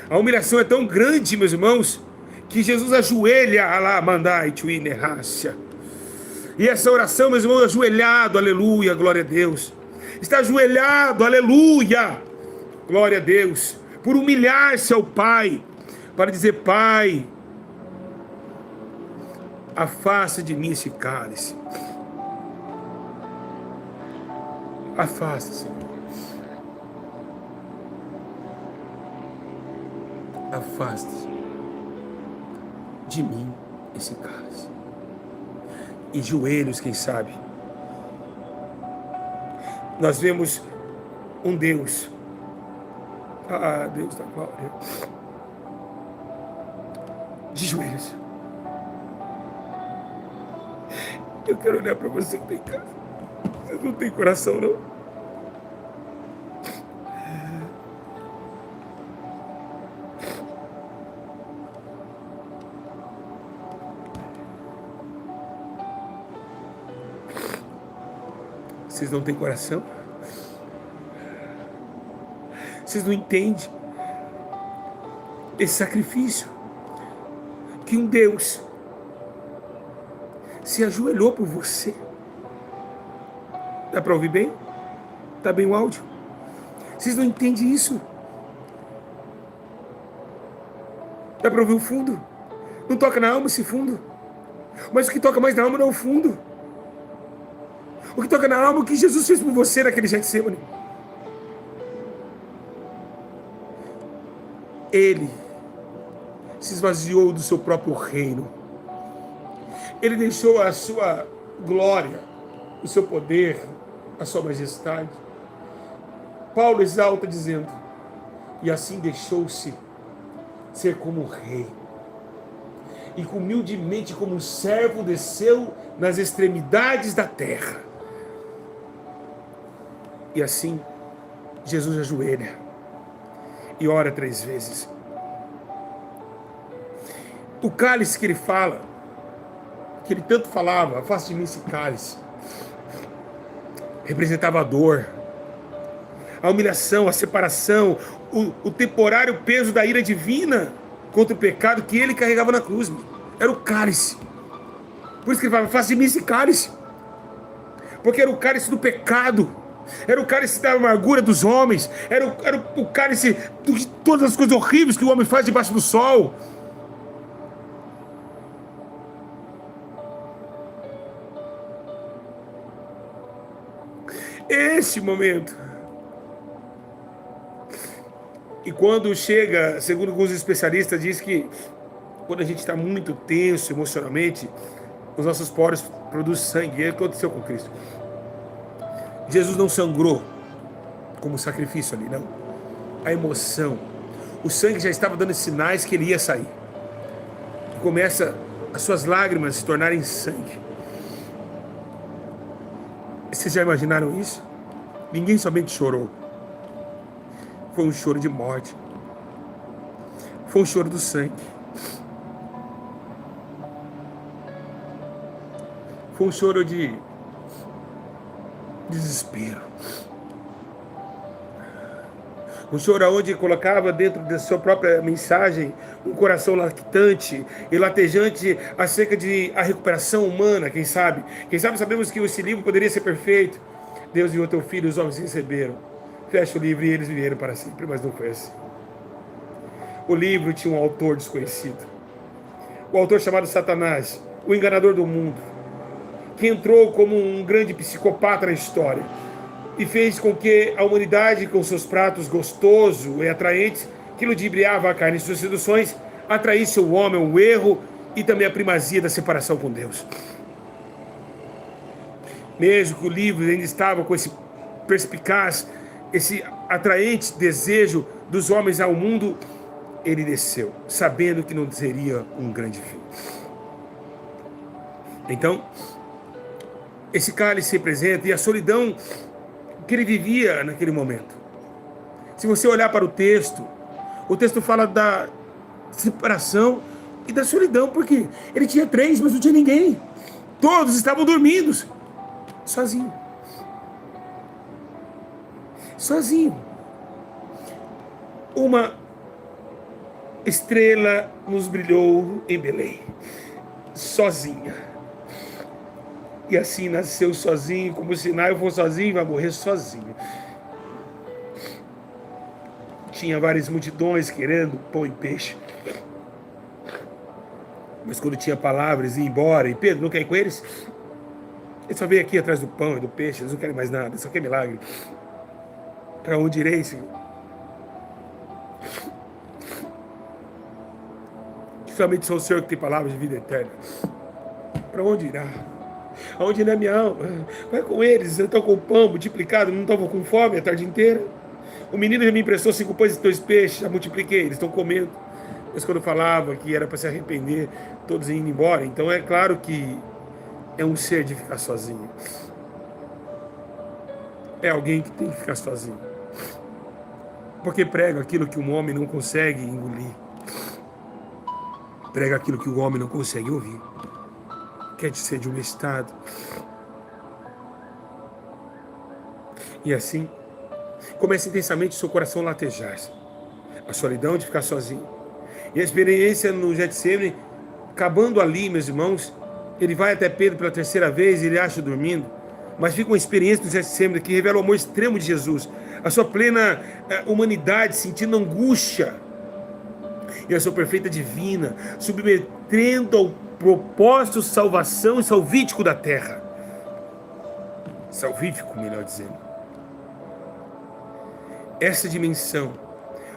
A humilhação é tão grande, meus irmãos, que Jesus ajoelha, alá, mandai, tuine, rácia. E essa oração, meus irmãos, ajoelhado, aleluia, glória a Deus. Está ajoelhado, aleluia, glória a Deus. Por humilhar-se ao Pai, para dizer: Pai, afasta de mim esse cálice. Afasta, Senhor. Afasta de mim esse cálice. E joelhos, quem sabe. Nós vemos um Deus. Ah, Deus da glória. De joelhos. Eu quero olhar para você que tem casa. Você não tem coração, não? Vocês não têm coração? Vocês não entendem esse sacrifício que um Deus se ajoelhou por você. Dá para ouvir bem? Tá bem o áudio? Vocês não entendem isso? Dá para ouvir o fundo? Não toca na alma esse fundo? Mas o que toca mais na alma não é o fundo. O que toca na alma é o que Jesus fez por você naquele Getsemane. Ele se esvaziou do seu próprio reino. Ele deixou a sua glória, o seu poder, a sua majestade. Paulo exalta dizendo: e assim deixou-se ser como rei. E humildemente como um servo desceu nas extremidades da terra. E assim, Jesus ajoelha e ora 3 vezes. O cálice que ele fala, que ele tanto falava, afasta de mim esse cálice, representava a dor, a humilhação, a separação, o temporário peso da ira divina contra o pecado que ele carregava na cruz. Era o cálice. Por isso que ele falava: afasta de mim esse cálice. Porque era o cálice do pecado. Era o cálice da amargura dos homens. Era o cálice de todas as coisas horríveis que o homem faz debaixo do sol. Esse momento. E quando chega, segundo alguns especialistas, diz que quando a gente está muito tenso emocionalmente, os nossos poros produzem sangue. E é o que aconteceu com Cristo. Jesus não sangrou como sacrifício ali, não. A emoção. O sangue já estava dando sinais que ele ia sair. E começa as suas lágrimas se tornarem sangue. Vocês já imaginaram isso? Ninguém somente chorou. Foi um choro de morte. Foi um choro do sangue. Foi um choro de desespero. Um choro onde colocava dentro da sua própria mensagem um coração lactante e latejante acerca de a recuperação humana, quem sabe? Quem sabe sabemos que esse livro poderia ser perfeito. Deus enviou teu filho, os homens receberam. Fecha o livro e eles viveram para sempre, mas não foi assim. O livro tinha um autor desconhecido. O autor chamado Satanás, o enganador do mundo, que entrou como um grande psicopata na história e fez com que a humanidade, com seus pratos gostosos e atraentes, que ludibriava a carne e suas seduções, atraísse ao homem o erro e também a primazia da separação com Deus. Mesmo que o livro ainda estava com esse perspicaz, esse atraente desejo dos homens ao mundo, ele desceu, sabendo que não seria um grande fim. Então, esse cálice representa, e a solidão que ele vivia naquele momento. Se você olhar para o texto fala da separação e da solidão, porque ele tinha 3, mas não tinha ninguém. Todos estavam dormindo, sozinho. Sozinho. Uma estrela nos brilhou em Belém, sozinha. E assim nasceu sozinho, como se Sinai for sozinho, vai morrer sozinho. Tinha várias multidões querendo pão e peixe. Mas quando tinha palavras, ia embora. E Pedro não quer ir com eles? Ele só veio aqui atrás do pão e do peixe. Eles não querem mais nada, só quer milagre. Para onde irei, Senhor? Somente sou o Senhor que tem palavras de vida eterna. Para onde irá? Aonde irá minha alma? Vai com eles, eu estou com o pão multiplicado, não estava com fome a tarde inteira. O menino já me emprestou 5 pães e 2 peixes, já multipliquei, eles estão comendo. Mas quando falava que era para se arrepender, todos indo embora. Então é claro que é um ser de ficar sozinho. É alguém que tem que ficar sozinho. Porque prega aquilo que um homem não consegue engolir. Prega aquilo que o homem não consegue ouvir. Quer te ser de um estado. E assim, começa intensamente o seu coração a latejar-se. A solidão de ficar sozinho. E a experiência no Getsemane, acabando ali, meus irmãos, ele vai até Pedro pela 3ª vez e ele acha dormindo. Mas fica uma experiência no Getsemane que revela o amor extremo de Jesus. A sua plena humanidade, sentindo angústia. E a sua perfeita divina, submetendo ao propósito salvação e salvífico da terra. Salvífico, melhor dizendo. Essa dimensão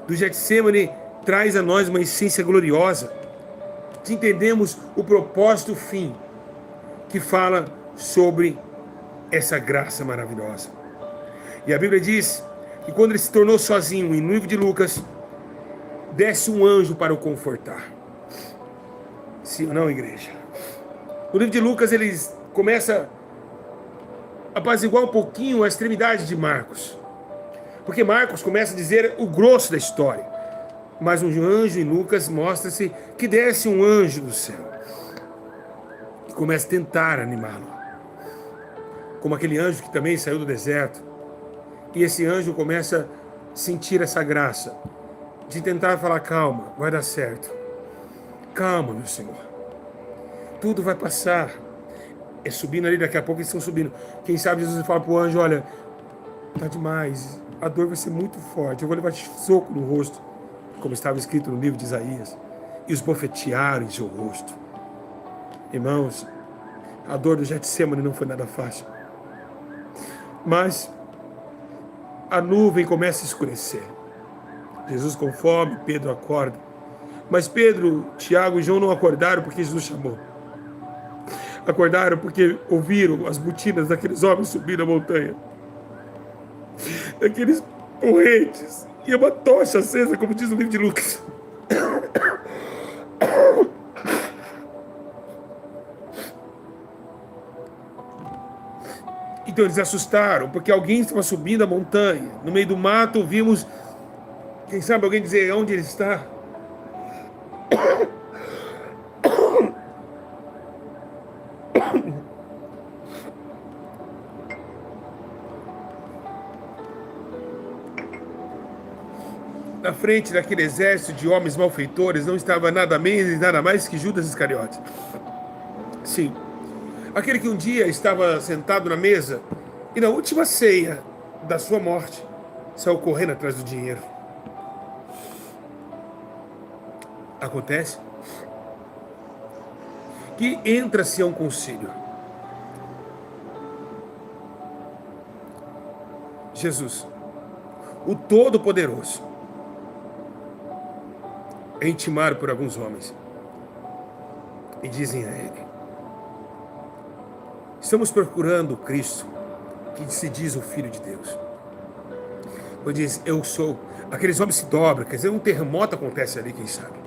do Getsemane traz a nós uma essência gloriosa, que entendemos o propósito fim, que fala sobre essa graça maravilhosa. E a Bíblia diz que quando ele se tornou sozinho, e no livro de Lucas, desce um anjo para o confortar. Sim ou não, igreja? No livro de Lucas, ele começa a apaziguar um pouquinho a extremidade de Marcos. Porque Marcos começa a dizer o grosso da história. Mas um anjo em Lucas mostra-se que desce um anjo do céu. E começa a tentar animá-lo. Como aquele anjo que também saiu do deserto. E esse anjo começa a sentir essa graça. De tentar falar, calma, vai dar certo. Calma, meu Senhor. Tudo vai passar. É subindo ali, daqui a pouco eles estão subindo. Quem sabe Jesus fala para o anjo, olha, tá demais. A dor vai ser muito forte. Eu vou levar soco no rosto. Como estava escrito no livro de Isaías. E os bofetearam em seu rosto. Irmãos, a dor do Getsemane não foi nada fácil. Mas a nuvem começa a escurecer. Jesus com fome, Pedro acorda. Mas Pedro, Tiago e João não acordaram porque Jesus chamou. Acordaram porque ouviram as botinas daqueles homens subir a montanha. Daqueles porrentes. E uma tocha acesa, como diz o livro de Lucas. Então eles assustaram, porque alguém estava subindo a montanha. No meio do mato, ouvimos, quem sabe alguém dizer onde ele está. Na frente daquele exército de homens malfeitores não estava nada menos e nada mais que Judas Iscariotes. Sim, aquele que um dia estava sentado na mesa e na última ceia da sua morte saiu correndo atrás do dinheiro. Acontece que entra-se a um concílio. Jesus, o Todo-Poderoso, é intimado por alguns homens e dizem a ele: estamos procurando Cristo, que se diz o Filho de Deus. Quando diz, eu sou, aqueles homens se dobram, quer dizer, um terremoto acontece ali, quem sabe.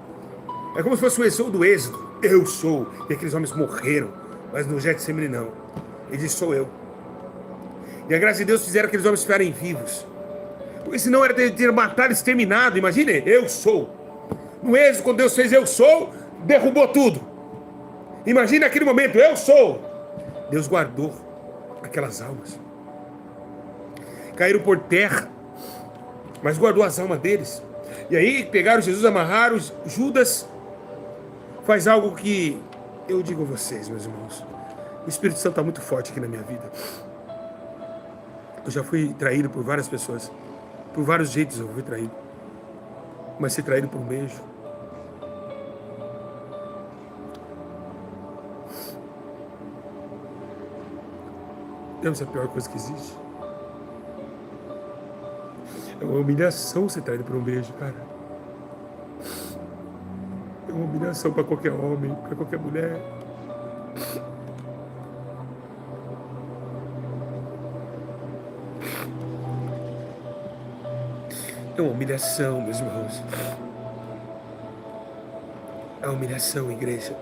É como se fosse o exodo do Êxodo, eu sou, e aqueles homens morreram, mas no Getsemane não. Ele diz, sou eu. E a graça de Deus fizeram aqueles homens ficarem vivos, porque senão era ter matado, exterminado. Imagine, eu sou. No Êxodo, quando Deus fez eu sou, derrubou tudo. Imagine aquele momento, eu sou. Deus guardou aquelas almas. Caíram por terra, mas guardou as almas deles. E aí pegaram Jesus, amarraram. Judas faz algo que eu digo a vocês, meus irmãos. O Espírito Santo está muito forte aqui na minha vida. Eu já fui traído por várias pessoas. Por vários jeitos eu fui traído. Mas ser traído por um beijo. Deve ser a pior coisa que existe. É uma humilhação ser traído por um beijo, cara. É uma humilhação para qualquer homem, para qualquer mulher. É uma humilhação, meus irmãos. É uma humilhação, igreja.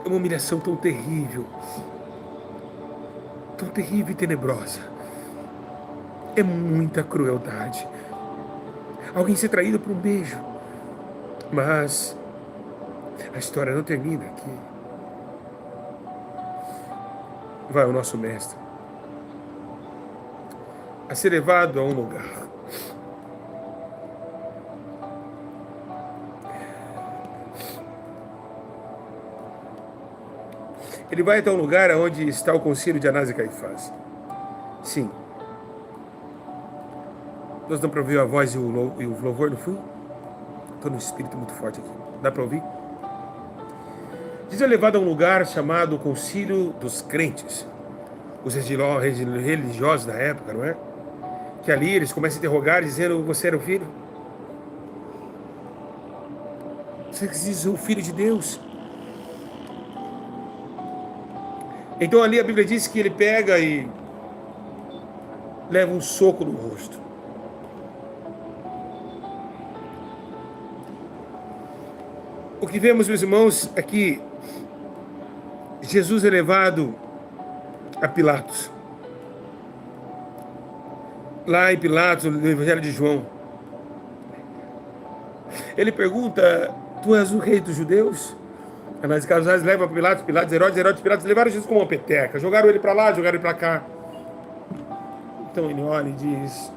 É uma humilhação tão terrível e tenebrosa. É muita crueldade. Alguém ser traído por um beijo. Mas a história não termina aqui. Vai o nosso mestre a ser levado a um lugar. Ele vai até um lugar onde está o concílio de Anás e Caifás. Sim. Nós dá para ouvir a voz e o louvor no fundo? Estou no espírito muito forte aqui. Dá para ouvir? Jesus é levado a um lugar chamado Concílio dos Crentes. Os religiosos da época, não é? Que ali eles começam a interrogar, dizendo, você era o filho? Você diz o Filho de Deus? Então ali a Bíblia diz que ele pega e leva um soco no rosto. O que vemos, meus irmãos, é que Jesus é levado a Pilatos. Lá em Pilatos, no Evangelho de João. Ele pergunta, tu és o rei dos judeus? Anás e Caifás levam para Pilatos, Pilatos levaram Jesus como uma peteca, jogaram ele para lá, jogaram ele para cá. Então ele olha e diz,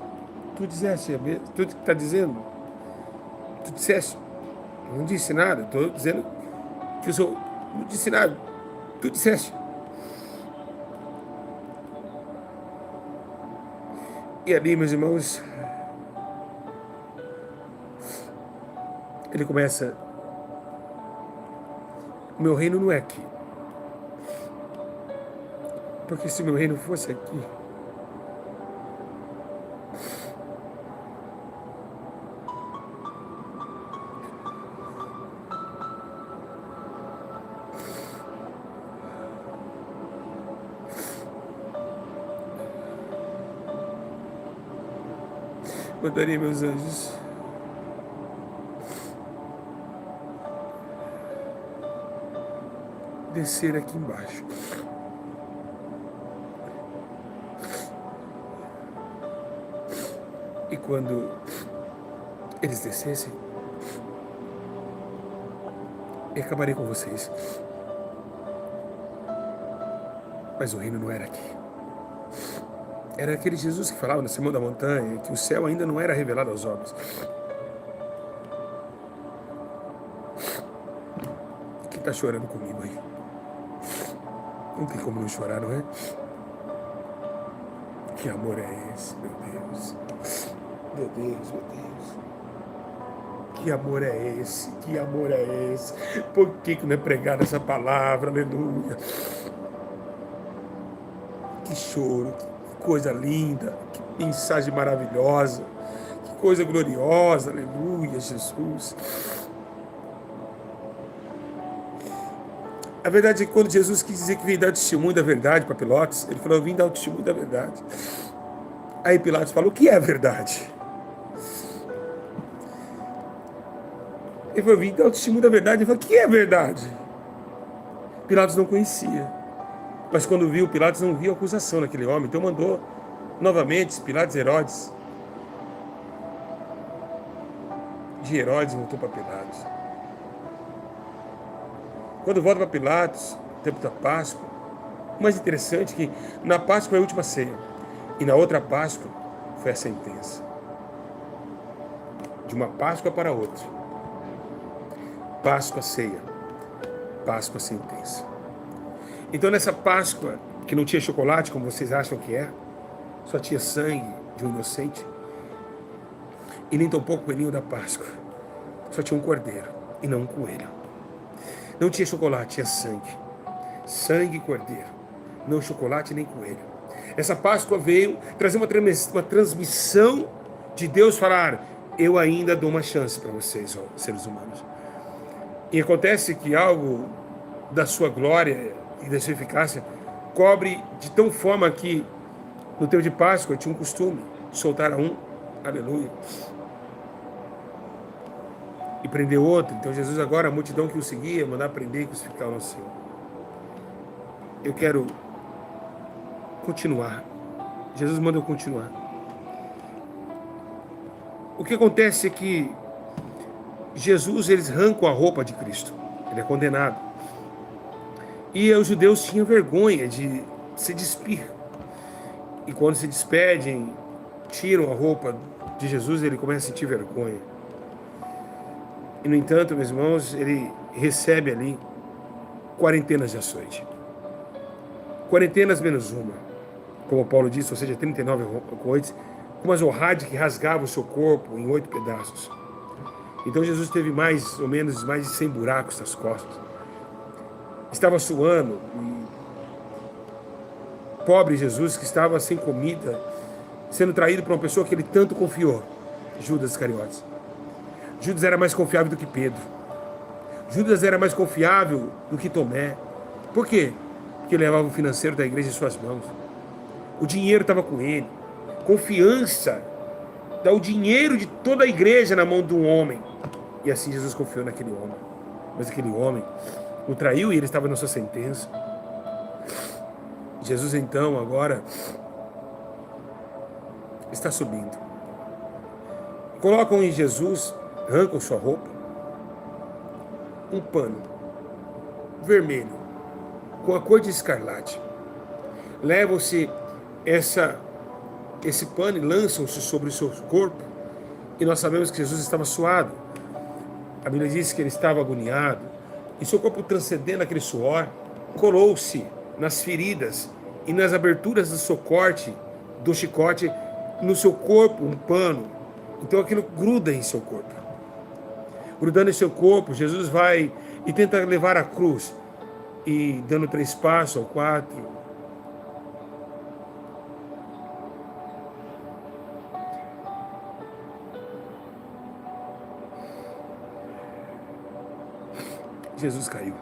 tu disseste, tu está dizendo? Tu disseste? Eu não disse nada, estou dizendo que eu sou, não disse nada, tu disseste. E ali, meus irmãos, ele começa, o meu reino não é aqui. Porque se o meu reino fosse aqui, mandaria meus anjos descer aqui embaixo. E quando eles descessem, eu acabaria com vocês. Mas o reino não era aqui. Era aquele Jesus que falava no Sermão da Montanha, que o céu ainda não era revelado aos homens. Quem está chorando comigo aí? Não tem como não chorar, não é? Que amor é esse, meu Deus? Meu Deus, meu Deus. Que amor é esse? Que amor é esse? Por que não é pregada essa palavra? Aleluia. Que choro, que coisa linda, que mensagem maravilhosa, que coisa gloriosa, aleluia, Jesus. A verdade é que quando Jesus quis dizer que veio dar testemunho da verdade para Pilatos, ele falou, eu vim dar o testemunho da verdade. Aí Pilatos falou, o que é a verdade? Ele falou, eu vim dar o testemunho da verdade. Ele falou, o que é a verdade? Pilatos não conhecia. Mas quando viu, Pilatos não viu acusação naquele homem. Então mandou novamente Pilatos e Herodes. De Herodes voltou para Pilatos. Quando volta para Pilatos, tempo da Páscoa, o mais interessante é que na Páscoa foi a última ceia. E na outra Páscoa foi a sentença. De uma Páscoa para outra. Páscoa ceia. Páscoa sentença. Então nessa Páscoa, que não tinha chocolate, como vocês acham que é, só tinha sangue de um inocente, e nem tampouco o coelhinho da Páscoa. Só tinha um cordeiro e não um coelho. Não tinha chocolate, tinha sangue. Sangue e cordeiro. Não chocolate nem coelho. Essa Páscoa veio trazer uma transmissão de Deus falar, eu ainda dou uma chance para vocês, ó, seres humanos. E acontece que algo da sua glória e da sua eficácia cobre de tão forma que no tempo de Páscoa tinha um costume de soltar a um, aleluia, e prender outro. Então Jesus agora, a multidão que o seguia, mandar prender e crucificar o nosso Senhor. Eu quero continuar. Jesus manda eu continuar. O que acontece é que Jesus, eles arrancam a roupa de Cristo. Ele é condenado. E os judeus tinham vergonha de se despir. E quando se despedem, tiram a roupa de Jesus, ele começa a sentir vergonha. E, no entanto, meus irmãos, ele recebe ali quarentenas de açoite. Quarentenas menos uma. Como Paulo disse, ou seja, 39 açoites, com uma zorrade que rasgava o seu corpo em 8 pedaços. Então Jesus teve mais ou menos mais de 100 buracos nas costas. Estava suando. E pobre Jesus, que estava sem comida, sendo traído por uma pessoa que ele tanto confiou, Judas Iscariotes. Judas era mais confiável do que Pedro. Judas era mais confiável do que Tomé. Por quê? Porque ele levava o financeiro da igreja em suas mãos. O dinheiro estava com ele. Confiança dá o dinheiro de toda a igreja na mão de um homem. E assim Jesus confiou naquele homem. Mas aquele homem o traiu e ele estava na sua sentença. Jesus então agora está subindo. Colocam em Jesus, arrancam sua roupa, um pano vermelho com a cor de escarlate. Levam-se esse pano e lançam-se sobre o seu corpo. E nós sabemos que Jesus estava suado. A Bíblia diz que ele estava agoniado. E seu corpo, transcendendo aquele suor, colou-se nas feridas e nas aberturas do seu corte, do chicote, no seu corpo, um pano. Então aquilo gruda em seu corpo. Grudando em seu corpo, Jesus vai e tenta levar a cruz. E dando 3 passos ou 4... Jesus caiu.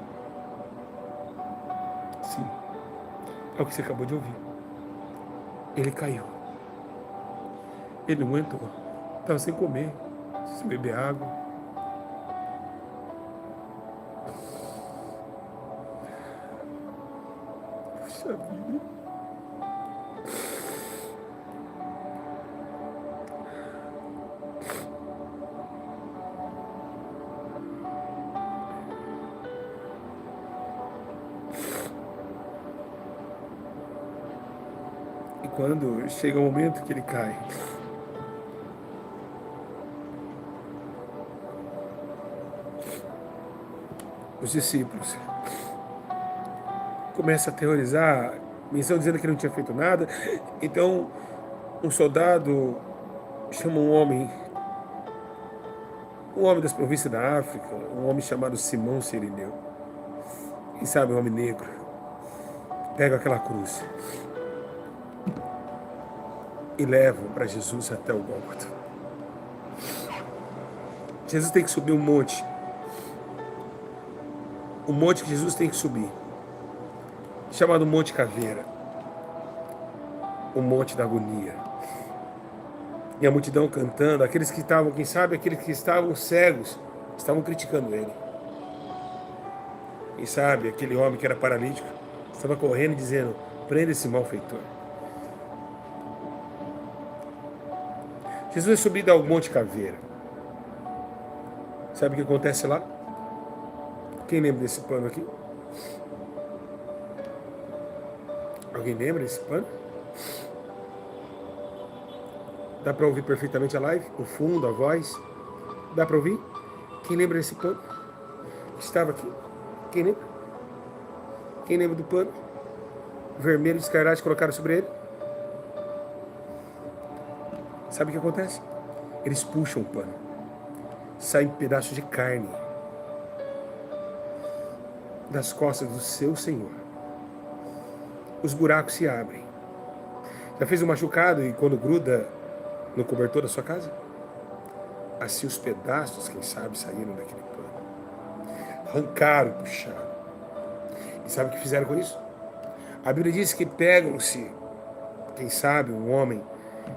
Sim. É o que você acabou de ouvir. Ele caiu. Ele não aguentou. Estava sem comer, sem beber água. Puxa vida. Quando chega o momento que ele cai, os discípulos começam a teorizar, menção dizendo que ele não tinha feito nada. Então um soldado chama um homem das províncias da África, um homem chamado Simão Cirineu, quem sabe um homem negro, pega aquela cruz e levam para Jesus até o Gólgota. Jesus tem que subir um monte. O monte que Jesus tem que subir, chamado Monte Caveira, o Monte da Agonia. E a multidão cantando, aqueles que estavam, quem sabe, aqueles que estavam cegos, estavam criticando ele. Quem sabe, aquele homem que era paralítico, estava correndo e dizendo, prenda esse malfeitor. Jesus é subido ao Monte Caveira. Sabe o que acontece lá? Quem lembra desse pano aqui? Alguém lembra desse pano? Dá para ouvir perfeitamente a live? O fundo, a voz? Dá para ouvir? Quem lembra desse pano? Estava aqui. Quem lembra? Quem lembra do pano? Vermelho de escarlate colocaram sobre ele? Sabe o que acontece? Eles puxam o pano. Saem pedaços de carne das costas do seu Senhor. Os buracos se abrem. Já fez um machucado e quando gruda no cobertor da sua casa? Assim os pedaços, quem sabe, saíram daquele pano. Arrancaram, puxaram. E sabe o que fizeram com isso? A Bíblia diz que pegam-se, quem sabe, um homem,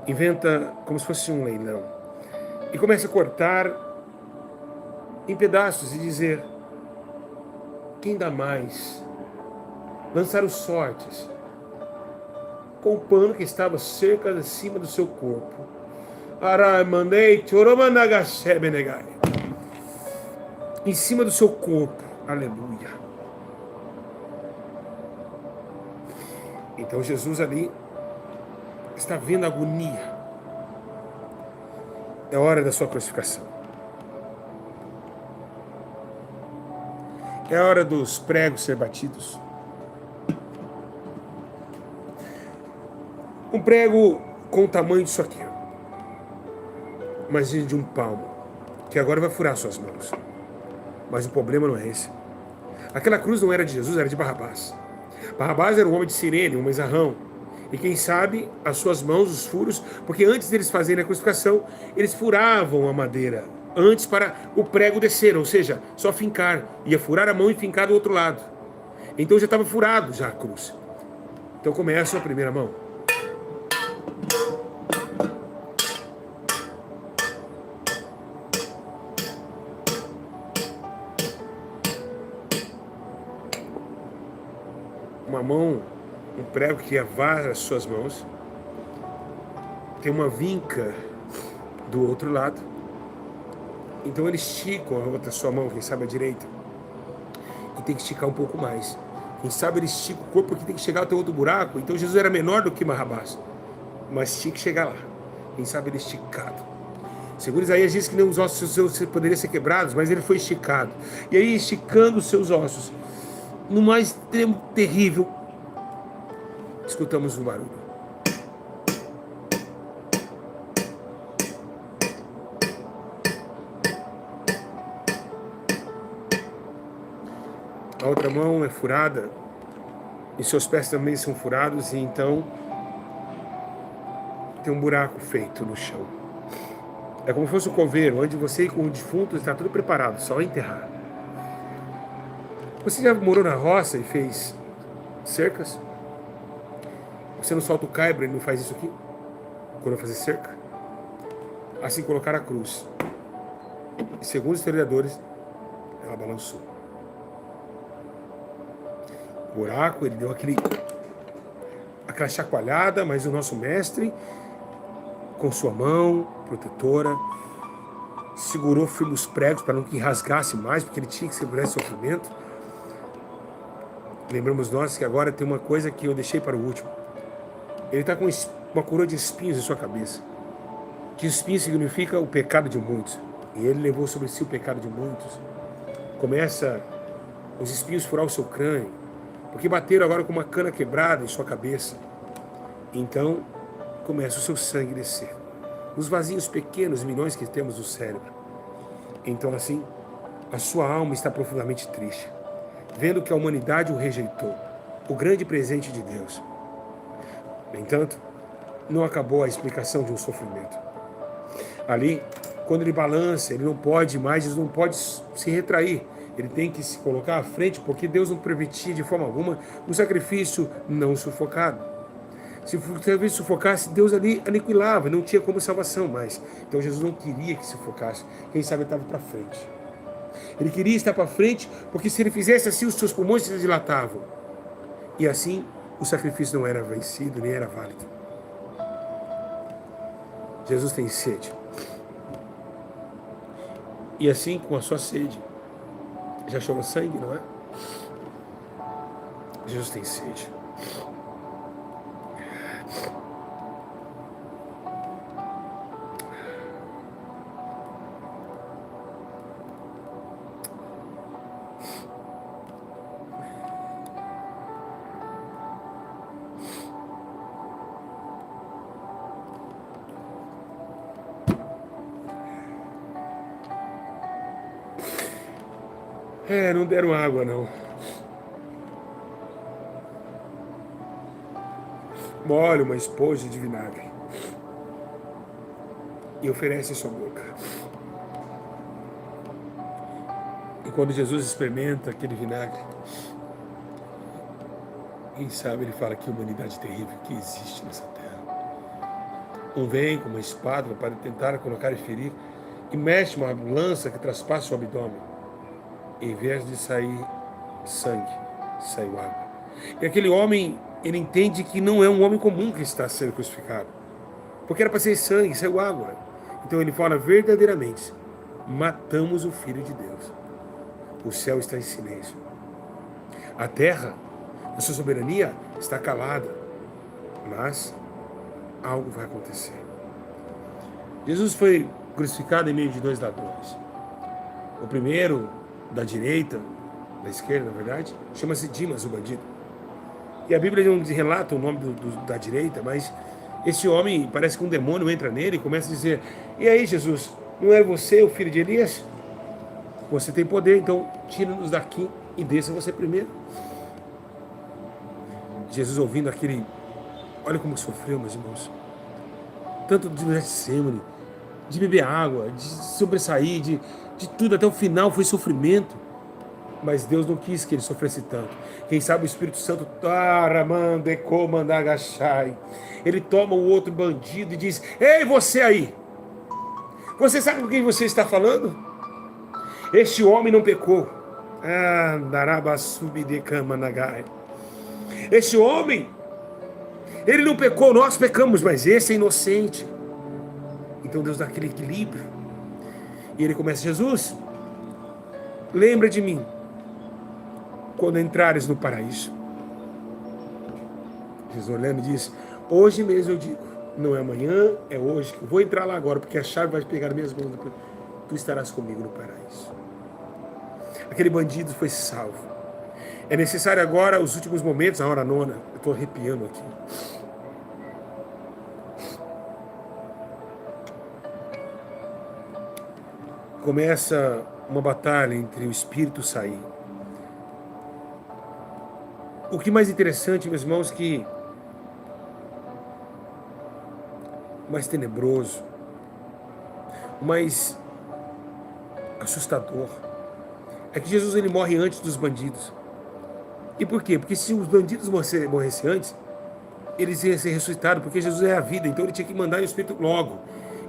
inventa como se fosse um leilão, e começa a cortar em pedaços e dizer, quem dá mais? Lançaram sortes com o pano que estava cerca acima do seu corpo. Em cima do seu corpo. Aleluia. Então Jesus ali está vendo a agonia. É hora da sua crucificação. É hora dos pregos ser batidos. Um prego com o tamanho disso aqui, mas de um palmo, que agora vai furar suas mãos. Mas o problema não é esse. Aquela cruz não era de Jesus, era de Barrabás. Barrabás era um homem de Cirene, um mezarrão. E quem sabe, as suas mãos, os furos, porque antes deles fazerem a crucificação, eles furavam a madeira, antes para o prego descer, ou seja, só fincar. Ia furar a mão e fincar do outro lado. Então já estava furado já a cruz. Então começa a primeira mão. Uma mão, um prego que avara as suas mãos, tem uma vinca do outro lado, então ele estica a outra sua mão, quem sabe a direita, e tem que esticar um pouco mais. Quem sabe ele estica o corpo porque tem que chegar até outro buraco. Então Jesus era menor do que Barrabás, mas tinha que chegar lá. Quem sabe ele esticado. Segundo Isaías diz que nem os ossos seus poderiam ser quebrados, mas ele foi esticado. E aí esticando os seus ossos, no mais extremo terrível, escutamos um barulho. A outra mão é furada, e seus pés também são furados, e então tem um buraco feito no chão. É como se fosse um coveiro, onde você com o defunto está tudo preparado, só enterrar. Você já morou na roça e fez cercas? Você não solta o caibro e não faz isso aqui? Quando fazer cerca? Assim colocar a cruz. E segundo os historiadores, ela balançou. O buraco, ele deu aquela chacoalhada, mas o nosso mestre, com sua mão protetora, segurou firme os pregos para não que rasgasse mais, porque ele tinha que segurar esse sofrimento. Lembramos nós que agora tem uma coisa que eu deixei para o último. Ele está com uma coroa de espinhos em sua cabeça. Que espinho significa o pecado de muitos. E ele levou sobre si o pecado de muitos. Começa os espinhos a furar o seu crânio, porque bateram agora com uma cana quebrada em sua cabeça. Então começa o seu sangue descer. Os vasinhos pequenos, milhões que temos no cérebro. Então assim, a sua alma está profundamente triste, vendo que a humanidade o rejeitou, o grande presente de Deus. No entanto, não acabou a explicação de um sofrimento. Ali, Quando ele balança, ele não pode mais, ele não pode se retrair. Ele tem que se colocar à frente, porque Deus não permitia de forma alguma um sacrifício não sufocado. Se o sacrifício sufocasse, Deus ali aniquilava, não tinha como salvação mais. Então Jesus não queria que sufocasse. Quem sabe ele estava para frente. Ele queria estar para frente, porque se ele fizesse assim, os seus pulmões se dilatavam. E assim, o sacrifício não era vencido, nem era válido. Jesus tem sede. E assim, com a sua sede, já chorou sangue, não é? Jesus tem sede. Não deram água, não. Molha uma esponja de vinagre e oferece em sua boca. E quando Jesus experimenta aquele vinagre, quem sabe ele fala que humanidade terrível que existe nessa terra. Um vem com uma espada para tentar colocar e ferir, e mexe uma lança que traspassa o abdômen. Em vez de sair sangue, saiu água. E aquele homem, ele entende que não é um homem comum que está sendo crucificado. Porque era para ser sangue, saiu água. Então ele fala verdadeiramente: matamos o Filho de Deus. O céu está em silêncio. A terra, a sua soberania, está calada. Mas algo vai acontecer. Jesus foi crucificado em meio de dois ladrões. O primeiro, da direita, da esquerda, na verdade, chama-se Dimas, o bandido. E a Bíblia não relata o nome da direita, mas esse homem, parece que um demônio entra nele e começa a dizer: e aí, Jesus, não é você o filho de Elias? Você tem poder, então tira-nos daqui e desça você primeiro. Jesus, ouvindo aquele, olha como sofreu, meus irmãos, tanto de Getsemane, de beber água, de sobressair, de tudo até o final foi sofrimento, mas Deus não quis que ele sofresse tanto. Quem sabe o Espírito Santo, ele toma o outro bandido e diz: ei, você aí, você sabe com quem você está falando? Este homem não pecou. Este homem, ele não pecou, nós pecamos, mas esse é inocente. Então Deus dá aquele equilíbrio. E ele começa: Jesus, lembra de mim quando entrares no paraíso. Jesus olhando diz: hoje mesmo eu digo, não é amanhã, é hoje, que eu vou entrar lá agora, porque a chave vai pegar nas minhas mãos, tu estarás comigo no paraíso. Aquele bandido foi salvo. É necessário agora, os últimos momentos, a hora nona, eu estou arrepiando aqui. Começa uma batalha entre o espírito sair. O que mais interessante, meus irmãos, que o mais tenebroso, o mais assustador, é que Jesus ele morre antes dos bandidos. E por quê? Porque se os bandidos morressem antes, eles iam ser ressuscitados, porque Jesus é a vida, então ele tinha que mandar o Espírito logo.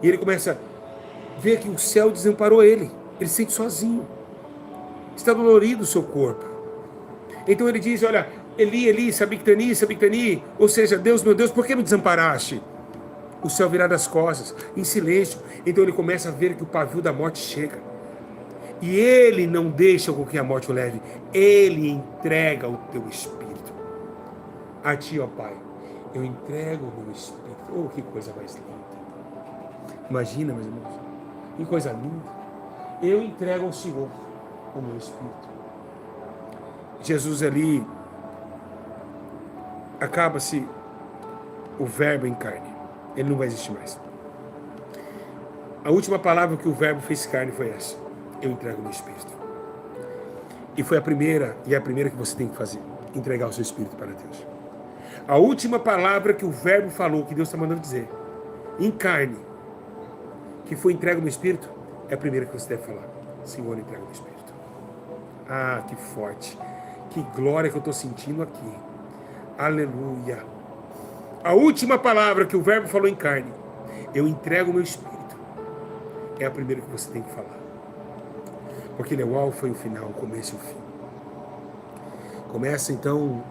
E ele começa a ver que o céu desamparou ele. Ele se sente sozinho. Está dolorido o seu corpo. Então ele diz: olha, Eli, Eli, sabictani, sabictani. Ou seja, Deus, meu Deus, por que me desamparaste? O céu virado as costas, em silêncio. Então ele começa a ver que o pavio da morte chega. E ele não deixa com que a morte o leve. Ele entrega o teu espírito. A ti, ó Pai, eu entrego o meu espírito. Oh, que coisa mais linda. Imagina, meus irmãos, que coisa linda. Eu entrego ao Senhor o meu espírito. Jesus ali, acaba-se o verbo em carne. Ele não vai existir mais. A última palavra que o verbo fez carne foi essa: eu entrego o meu espírito. E foi a primeira, e é a primeira que você tem que fazer: entregar o seu espírito para Deus. A última palavra que o verbo falou, que Deus está mandando dizer, em carne, que foi entregue no Espírito, é a primeira que você deve falar. Senhor, entrega no Espírito. Ah, que forte. Que glória que eu estou sentindo aqui. Aleluia. A última palavra que o Verbo falou em carne, eu entrego o meu Espírito, é a primeira que você tem que falar. Porque ele é o alfa e o final, o começo e o fim. Começa então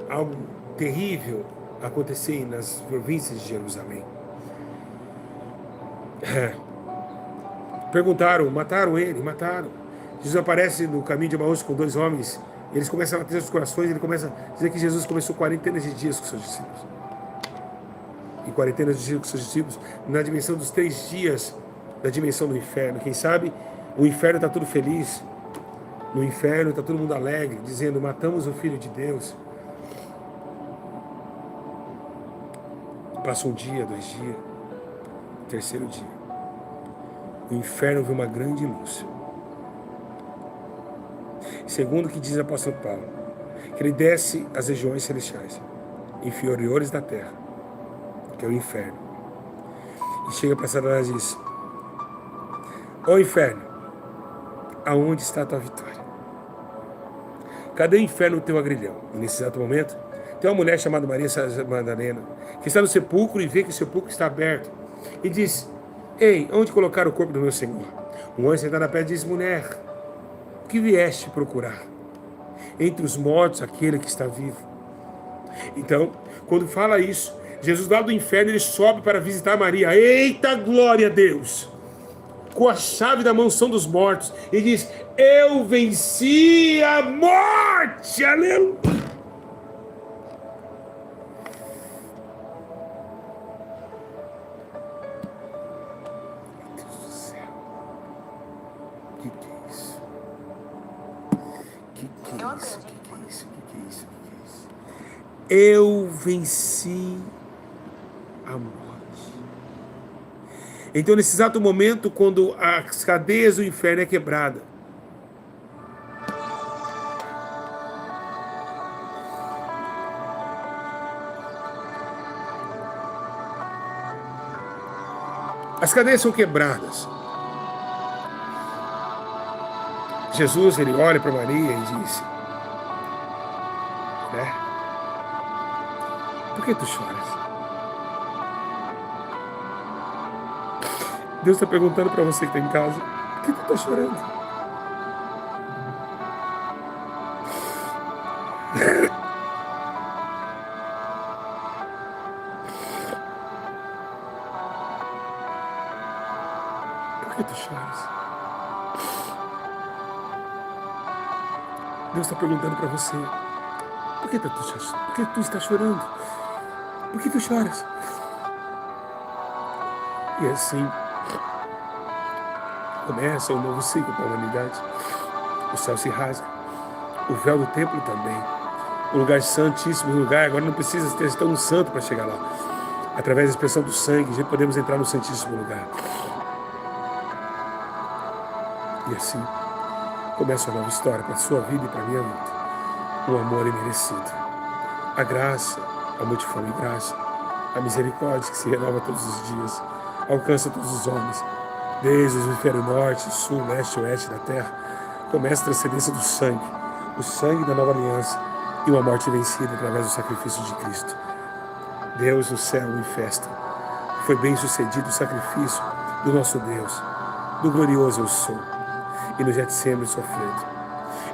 algo terrível a acontecer nas províncias de Jerusalém. Perguntaram, mataram ele, mataram. Jesus aparece no caminho de Emaús com 2 homens, e eles começam a ter os corações, ele começa a dizer que Jesus começou quarentenas de dias com seus discípulos. E quarentenas de dias com seus discípulos, na dimensão dos 3 dias, da dimensão do inferno. Quem sabe, o inferno está tudo feliz, no inferno está todo mundo alegre, dizendo, matamos o Filho de Deus. Passa 1 dia, 2 dias, 3º dia. O inferno vê uma grande luz. Segundo o que diz o apóstolo Paulo, que ele desce às regiões celestiais, inferiores da terra, que é o inferno. E chega para Satanás e diz, ó inferno, aonde está a tua vitória? Cadê o inferno o teu agrilhão? E nesse exato momento, tem uma mulher chamada Maria Madalena, que está no sepulcro e vê que o sepulcro está aberto. E diz, ei, onde colocar o corpo do meu Senhor? Um anjo sentado na pedra diz, mulher, o que vieste procurar? Entre os mortos, aquele que está vivo. Então, quando fala isso, Jesus lá do inferno, ele sobe para visitar Maria. Eita, glória a Deus! Com a chave da mansão dos mortos. E diz, eu venci a morte! Aleluia! Eu venci a morte. Então, nesse exato momento, quando as cadeias do inferno é quebrada, as cadeias são quebradas. Jesus, ele olha para Maria e diz, né? Por que tu choras? Deus está perguntando para você que está em casa, por que tu está chorando? Por que tu choras? Deus está perguntando para você, por que tu está chorando? Por que tu choras? E assim começa um novo ciclo para a humanidade. O céu se rasga, o véu do templo também. O lugar santíssimo, o lugar, agora não precisa ter tão santo para chegar lá. Através da expressão do sangue, já podemos entrar no santíssimo lugar. E assim começa uma nova história para a sua vida e para a minha vida. Um amor imerecido. A graça, a multiforme graça, a misericórdia que se renova todos os dias, alcança todos os homens, desde o hemisfério norte, sul, leste, oeste da terra. Começa a transcendência do sangue, o sangue da nova aliança e uma morte vencida através do sacrifício de Cristo. Deus no céu em festa. Foi bem sucedido o sacrifício do nosso Deus, do glorioso eu sou, e no Getsemane sofrendo.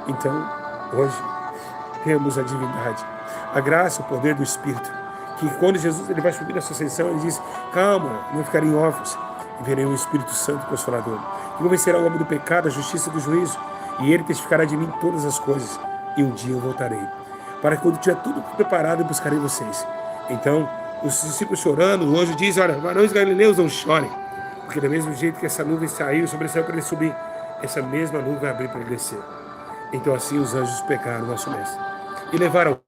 Então, hoje, temos a divindade, a graça, o poder do Espírito, que quando Jesus ele vai subir na sua ascensão, ele diz, calma, não ficarem órfãos, e verei o Espírito Santo Consolador, que convencerá o homem do pecado, da justiça e do juízo, e ele testificará de mim todas as coisas, e um dia eu voltarei, para que quando tiver tudo preparado, eu buscarei vocês. Então, os discípulos chorando, o anjo diz, olha, varões galileus, não chorem, porque do mesmo jeito que essa nuvem saiu, sobressaiu para ele subir, essa mesma nuvem vai abrir para ele descer. Então assim os anjos pegaram o nosso mestre e levaram.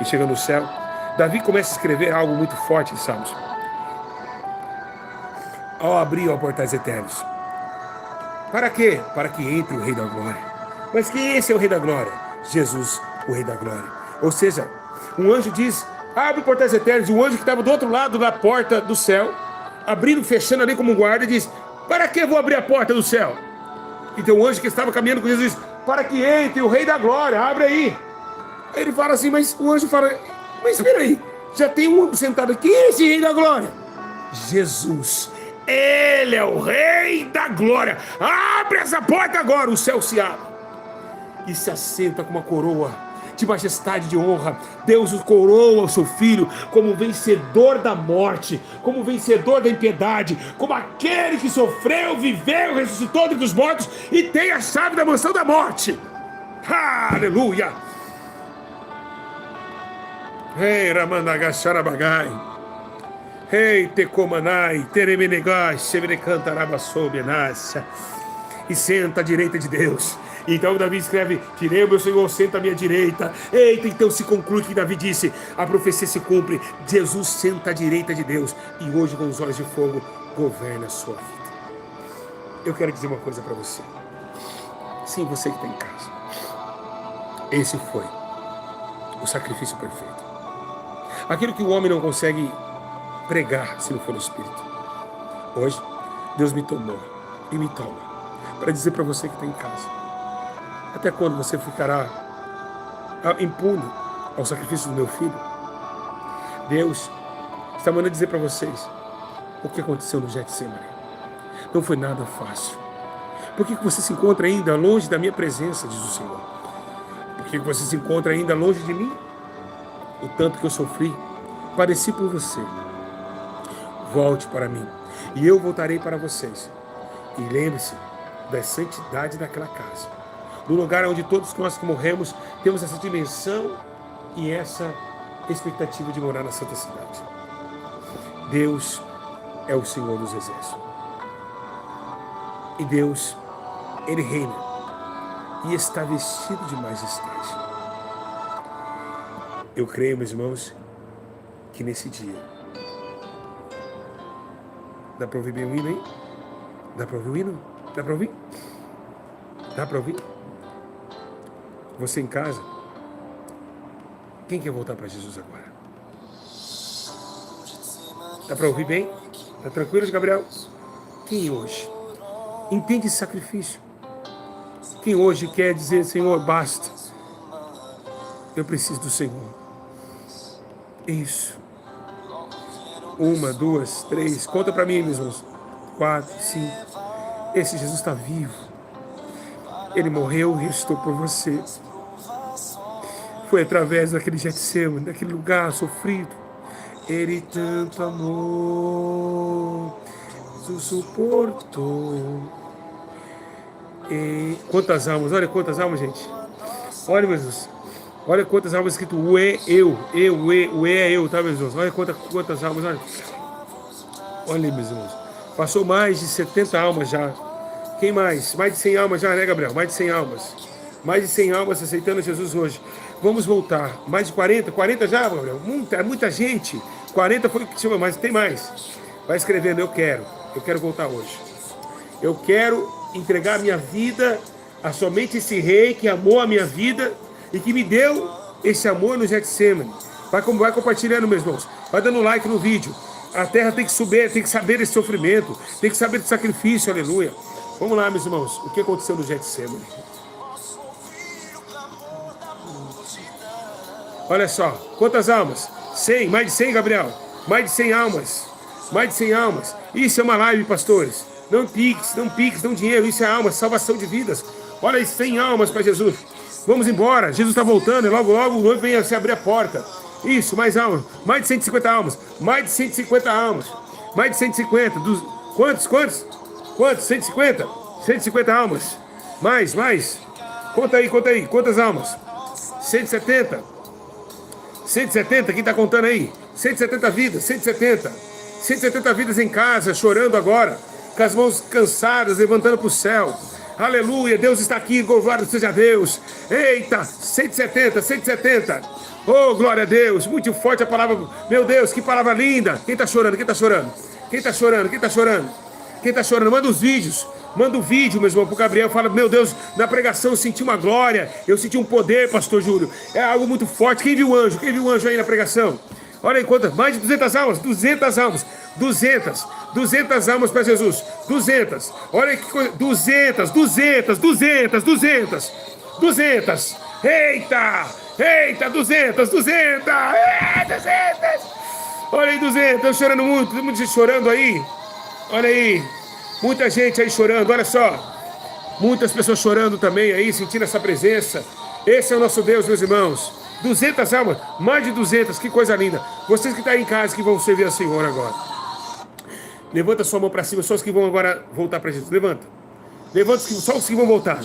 E chegando no céu, Davi começa a escrever algo muito forte em Salmos. Ao abrir os portais eternos. Para quê? Para que entre o Rei da Glória. Mas quem esse é o Rei da Glória? Jesus, o Rei da Glória. Ou seja, um anjo diz, abre os portais eternos. E o anjo que estava do outro lado da porta do céu abrindo, fechando ali como um guarda, e diz: para que vou abrir a porta do céu? Então o anjo que estava caminhando com Jesus diz: para que entre o Rei da Glória, abre aí. Aí ele fala assim, mas o anjo fala: mas espera aí, já tem um sentado aqui, quem é esse Rei da Glória? Jesus, ele é o Rei da Glória. Abre essa porta agora. O céu se abre e se assenta com uma coroa de majestade, de honra. Deus o coroa, o seu filho, como vencedor da morte, como vencedor da impiedade, como aquele que sofreu, viveu, ressuscitou dentre os mortos e tem a chave da mansão da morte. Aleluia. Ei, Ramandagacharabagai, ei, Tecomanai, Teremenegai, Severecantarabasobenácia, e senta à direita de Deus. Então Davi escreve: tirei o meu Senhor, senta à minha direita. Eita, então se conclui que Davi disse, a profecia se cumpre, Jesus senta à direita de Deus e hoje com os olhos de fogo governa a sua vida. Eu quero dizer uma coisa para você. Sim, você que está em casa, esse foi o sacrifício perfeito. Aquilo que o homem não consegue pregar se não for no Espírito. Hoje, Deus me tomou e me toma para dizer para você que está em casa: até quando você ficará impune ao sacrifício do meu filho? Deus está mandando dizer para vocês o que aconteceu no Getsemane. Não foi nada fácil. Por que você se encontra ainda longe da minha presença, diz o Senhor? Por que você se encontra ainda longe de mim? O tanto que eu sofri, padeci por você. Volte para mim e eu voltarei para vocês. E lembre-se da santidade daquela casa, no lugar onde todos nós que morremos temos essa dimensão e essa expectativa de morar na santa cidade. Deus é o Senhor dos exércitos. E Deus, Ele reina e está vestido de majestade. Eu creio, meus irmãos, que nesse dia... Dá para ouvir bem o hino aí? Dá para ouvir o hino? Dá para ouvir? Dá para ouvir? Você em casa, quem quer voltar para Jesus agora? Dá para ouvir bem? Tá tranquilo, Gabriel? Quem hoje entende esse sacrifício? Quem hoje quer dizer: Senhor, basta, eu preciso do Senhor? Isso. 1, 2, 3, conta para mim, meus irmãos. 4, 5. Esse Jesus está vivo. Ele morreu e ressuscitou por você. Foi através daquele Getsemane, daquele lugar sofrido. Ele tanto amou, o suportou. E quantas almas, olha quantas almas, gente. Olha, meus irmãos. Olha quantas almas escrito o E, eu, o E é eu, tá, meus irmãos? Olha quantas almas, olha. Olha aí, meus irmãos. Passou mais de 70 almas já. Quem mais? Mais de 100 almas já, né, Gabriel? Mais de 100 almas. Mais de 100 almas aceitando Jesus hoje. Vamos voltar. Mais de 40? 40 já, Gabriel? Muita gente. 40 foi o que chama, mas tem mais. Vai escrevendo: eu quero voltar hoje. Eu quero entregar a minha vida a somente esse Rei que amou a minha vida e que me deu esse amor no Getsemane. Vai compartilhando, meus irmãos. Vai dando like no vídeo. A terra tem que subir, tem que saber desse sofrimento, tem que saber desse sacrifício, aleluia. Vamos lá, meus irmãos. O que aconteceu no Getsemane? Olha só, quantas almas? 100, mais de 100, Gabriel. Mais de 100 almas. Mais de 100 almas. Isso é uma live, pastores. Não piques, não dinheiro. Isso é alma, salvação de vidas. Olha aí, 100 almas para Jesus. Vamos embora, Jesus está voltando, e logo o noivo vem a se abrir a porta. Isso, mais almas, mais de 150 almas, mais de 150 almas, mais de 150, quantos? 150? 150 almas, mais, conta aí, quantas almas? 170, quem está contando aí? 170 vidas, 170 vidas em casa, chorando agora, com as mãos cansadas, levantando para o céu. Aleluia, Deus está aqui, louvado seja Deus. Eita, 170. Oh, glória a Deus, muito forte a palavra. Meu Deus, que palavra linda. Quem está chorando? Manda os vídeos. Manda o vídeo, meu irmão, pro Gabriel. Fala: meu Deus, na pregação eu senti uma glória. Eu senti um poder, pastor Júlio. É algo muito forte. Quem viu o anjo? Quem viu o anjo aí na pregação? Olha aí quantas, mais de 200 almas. 200 200 almas para Jesus. 200. Olha que coisa. 200. 200. Eita! Eita, 200. 200. Olha aí, 200. Estão chorando muito. Tem muita gente chorando aí. Olha aí. Muita gente aí chorando. Olha só. Muitas pessoas chorando também aí, sentindo essa presença. Esse é o nosso Deus, meus irmãos. 200 almas, mais de 200, que coisa linda. Vocês que estão aí em casa, que vão servir ao Senhor agora. Levanta sua mão para cima, só os que vão agora voltar para Jesus. Levanta. Levanta só os que vão voltar.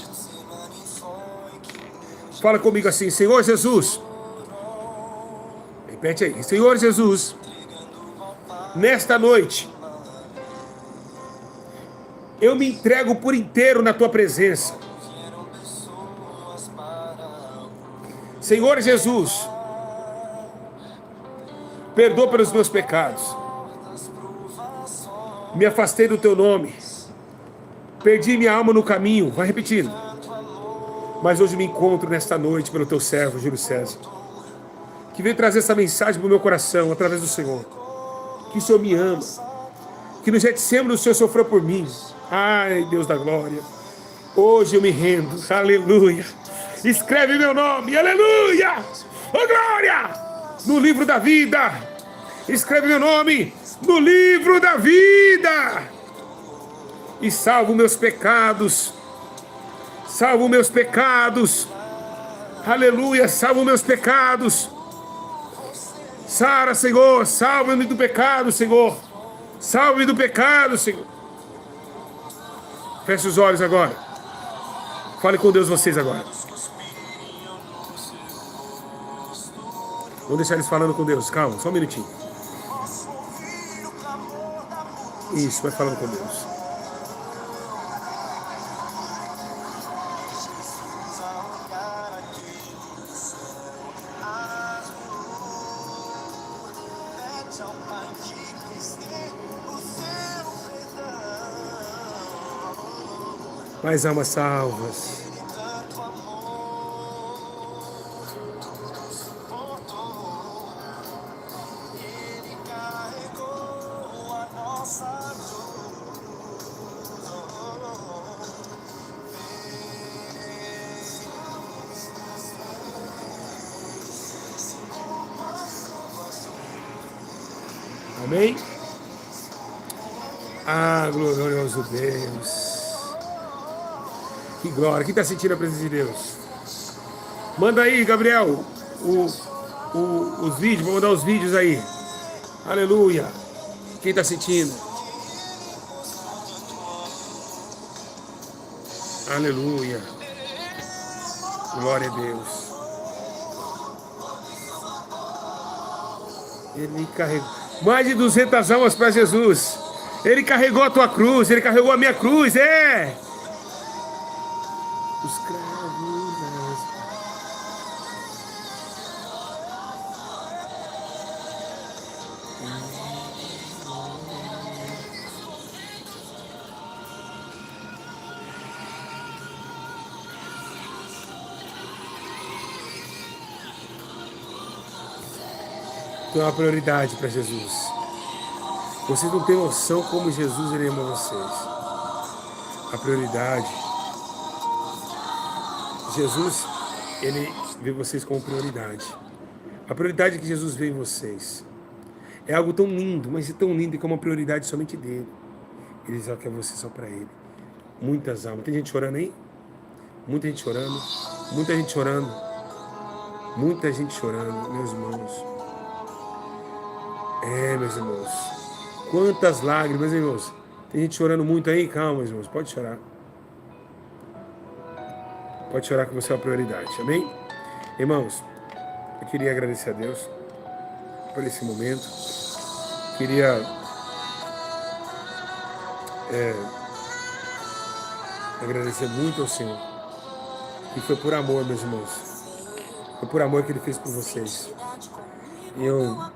Fala comigo assim, Senhor Jesus. Repete aí, Senhor Jesus. Nesta noite, eu me entrego por inteiro na tua presença. Senhor Jesus, perdoa pelos meus pecados. Me afastei do teu nome. Perdi minha alma no caminho. Vai repetindo. Mas hoje me encontro nesta noite pelo teu servo, Júlio César, que veio trazer essa mensagem para o meu coração através do Senhor. Que o Senhor me ama. Que no Getsêmani o Senhor sofreu por mim. Ai, Deus da glória. Hoje eu me rendo. Aleluia. Escreve meu nome. Aleluia. Oh, glória. No livro da vida. Escreve meu nome no livro da vida. E salvo meus pecados. Salvo meus pecados. Aleluia. Salvo meus pecados. Sara, Senhor. Salva-me do pecado, Senhor. Salve-me do pecado, Senhor. Feche os olhos agora. Fale com Deus vocês agora. Vamos deixar eles falando com Deus. Calma, só um minutinho. Isso, vai falando com Deus. Mais almas salvas. Amém? Ah, glorioso Deus. Que glória. Quem está sentindo a presença de Deus? Manda aí, Gabriel, os vídeos. Vou mandar os vídeos aí. Aleluia. Quem está sentindo? Aleluia. Glória a Deus. Ele carregou mais de 200 almas para Jesus. Ele carregou a tua cruz. Ele carregou a minha cruz. É. Os cravos nas... Tu é uma prioridade para Jesus. Vocês não têm noção como Jesus ele ama vocês. A prioridade. Jesus, ele vê vocês como prioridade. A prioridade que Jesus vê em vocês é algo tão lindo, mas é tão lindo que é uma prioridade somente dele. Ele só quer você só para ele. Muitas almas. Tem gente chorando aí? Muita gente chorando. Muita gente chorando. Muita gente chorando, meus irmãos. É, meus irmãos. Quantas lágrimas, irmãos. Tem gente chorando muito aí? Calma, irmãos. Pode chorar. Pode chorar que você é uma prioridade. Amém? Irmãos, eu queria agradecer a Deus por esse momento. Queria agradecer muito ao Senhor. E foi por amor, meus irmãos. Foi por amor que Ele fez por vocês. E eu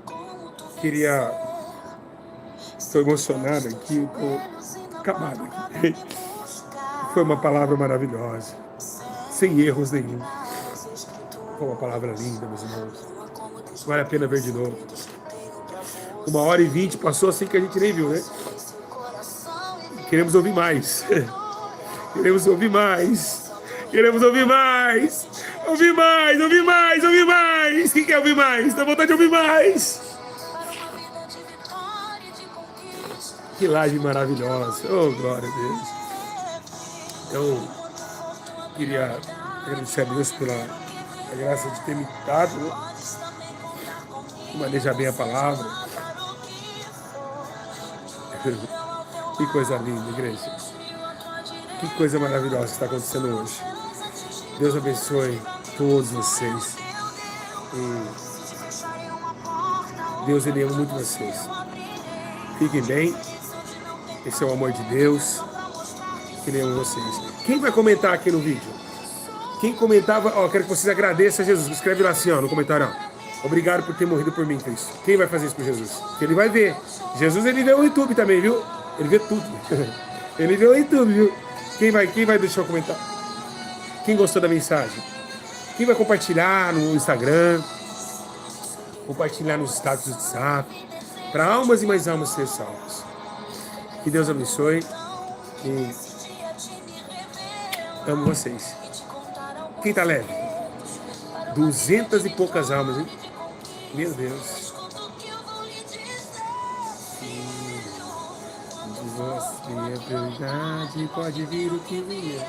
queria... Estou emocionado aqui, estou acabado aqui. Foi uma palavra maravilhosa, sem erros nenhum. Foi uma palavra linda, meus irmãos. Vale a pena ver de novo. 1h20 passou assim que a gente nem viu, né? Queremos ouvir mais. Queremos ouvir mais. Queremos ouvir mais. Ouvir mais, ouvir mais, ouvir mais. Quem quer ouvir mais? Dá vontade de ouvir mais. Que live maravilhosa. Oh, glória a Deus. Eu queria agradecer a Deus pela graça de ter me dado, manejar bem a palavra. Que coisa linda, igreja. Que coisa maravilhosa que está acontecendo hoje. Deus abençoe todos vocês. Deus, Ele ama muito vocês. Fiquem bem. Esse é o amor de Deus. Que Ele ama vocês. Quem vai comentar aqui no vídeo? Quem comentava, quero que vocês agradeçam a Jesus. Escreve lá assim, no comentário, obrigado por ter morrido por mim, Cristo. Quem vai fazer isso por Jesus? Que Ele vai ver. Jesus, Ele vê o YouTube também, viu? Ele vê tudo. Ele vê o YouTube, viu? Quem vai deixar o comentário? Quem gostou da mensagem? Quem vai compartilhar no Instagram? Compartilhar nos status do WhatsApp? Para almas e mais almas ser salvas. Que Deus abençoe. E amo vocês. Quem tá leve? 200 e poucas almas, hein? Meu Deus. De você é verdade, pode vir o que vier.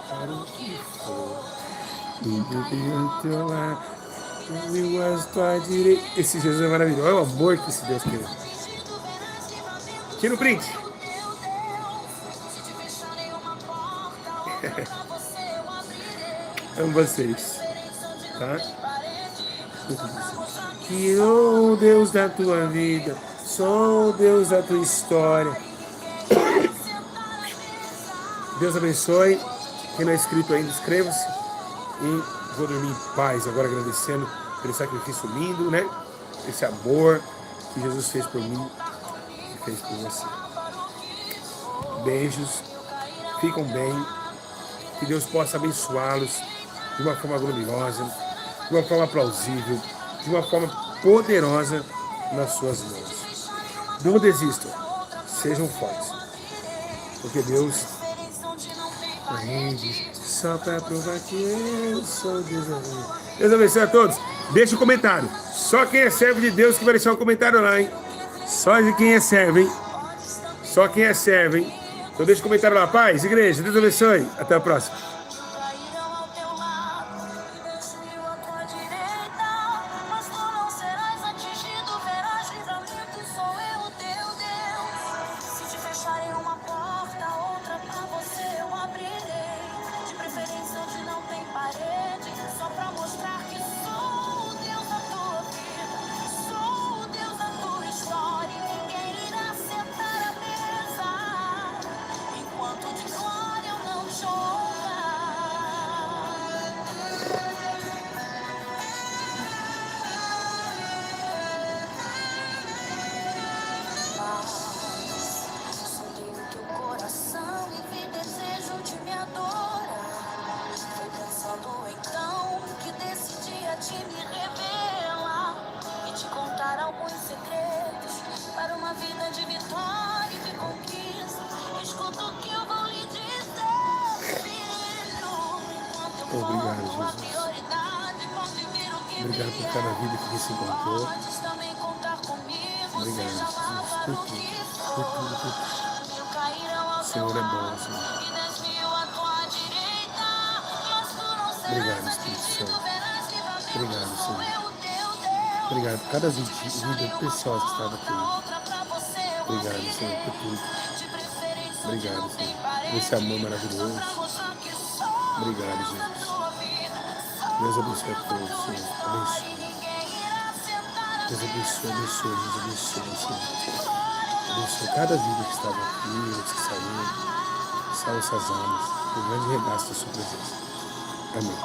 Para o que for. Tudo que ao teu lado. Eu gosto à direita. Esse Jesus é maravilhoso. Olha o amor que esse Deus quer. Tira o print. Amo vocês. Tá? Que eu, o Deus da tua vida, sou o Deus da tua história. Deus abençoe. Quem não é inscrito ainda, inscreva-se. E vou dormir em paz agora, agradecendo pelo sacrifício lindo, né? Esse amor que Jesus fez por mim e fez por você. Beijos. Ficam bem. Que Deus possa abençoá-los de uma forma gloriosa, de uma forma plausível, de uma forma poderosa nas suas mãos. Não desistam, sejam fortes, porque Deus rende só para provar que eu sou Deus. Deus abençoe a todos. Deixa um comentário. Só quem é servo de Deus que vai deixar um comentário lá, hein? Só de quem é servo, hein? Só quem é servo, hein? Então deixa um comentário lá. Paz, igreja, Deus abençoe. Até a próxima. Obrigado, Jesus. Obrigado por cada vida que você encontrou. Obrigado, Jesus, por tudo, por tudo, por tudo. O Senhor é bom, Senhor. Obrigado, Espírito Santo. Obrigado, Senhor. Obrigado por cada vida preciosa que estava aqui. Obrigado, Senhor, por tudo. Obrigado, Senhor, por esse amor maravilhoso. Obrigado, Jesus. Deus abençoe a todos, Senhor. Abençoe. Deus abençoe, abençoe, Deus abençoe, Senhor. Abençoe cada vida que estava aqui, que saiu. Salve essas almas. Um grande regaço da sua presença. Amém.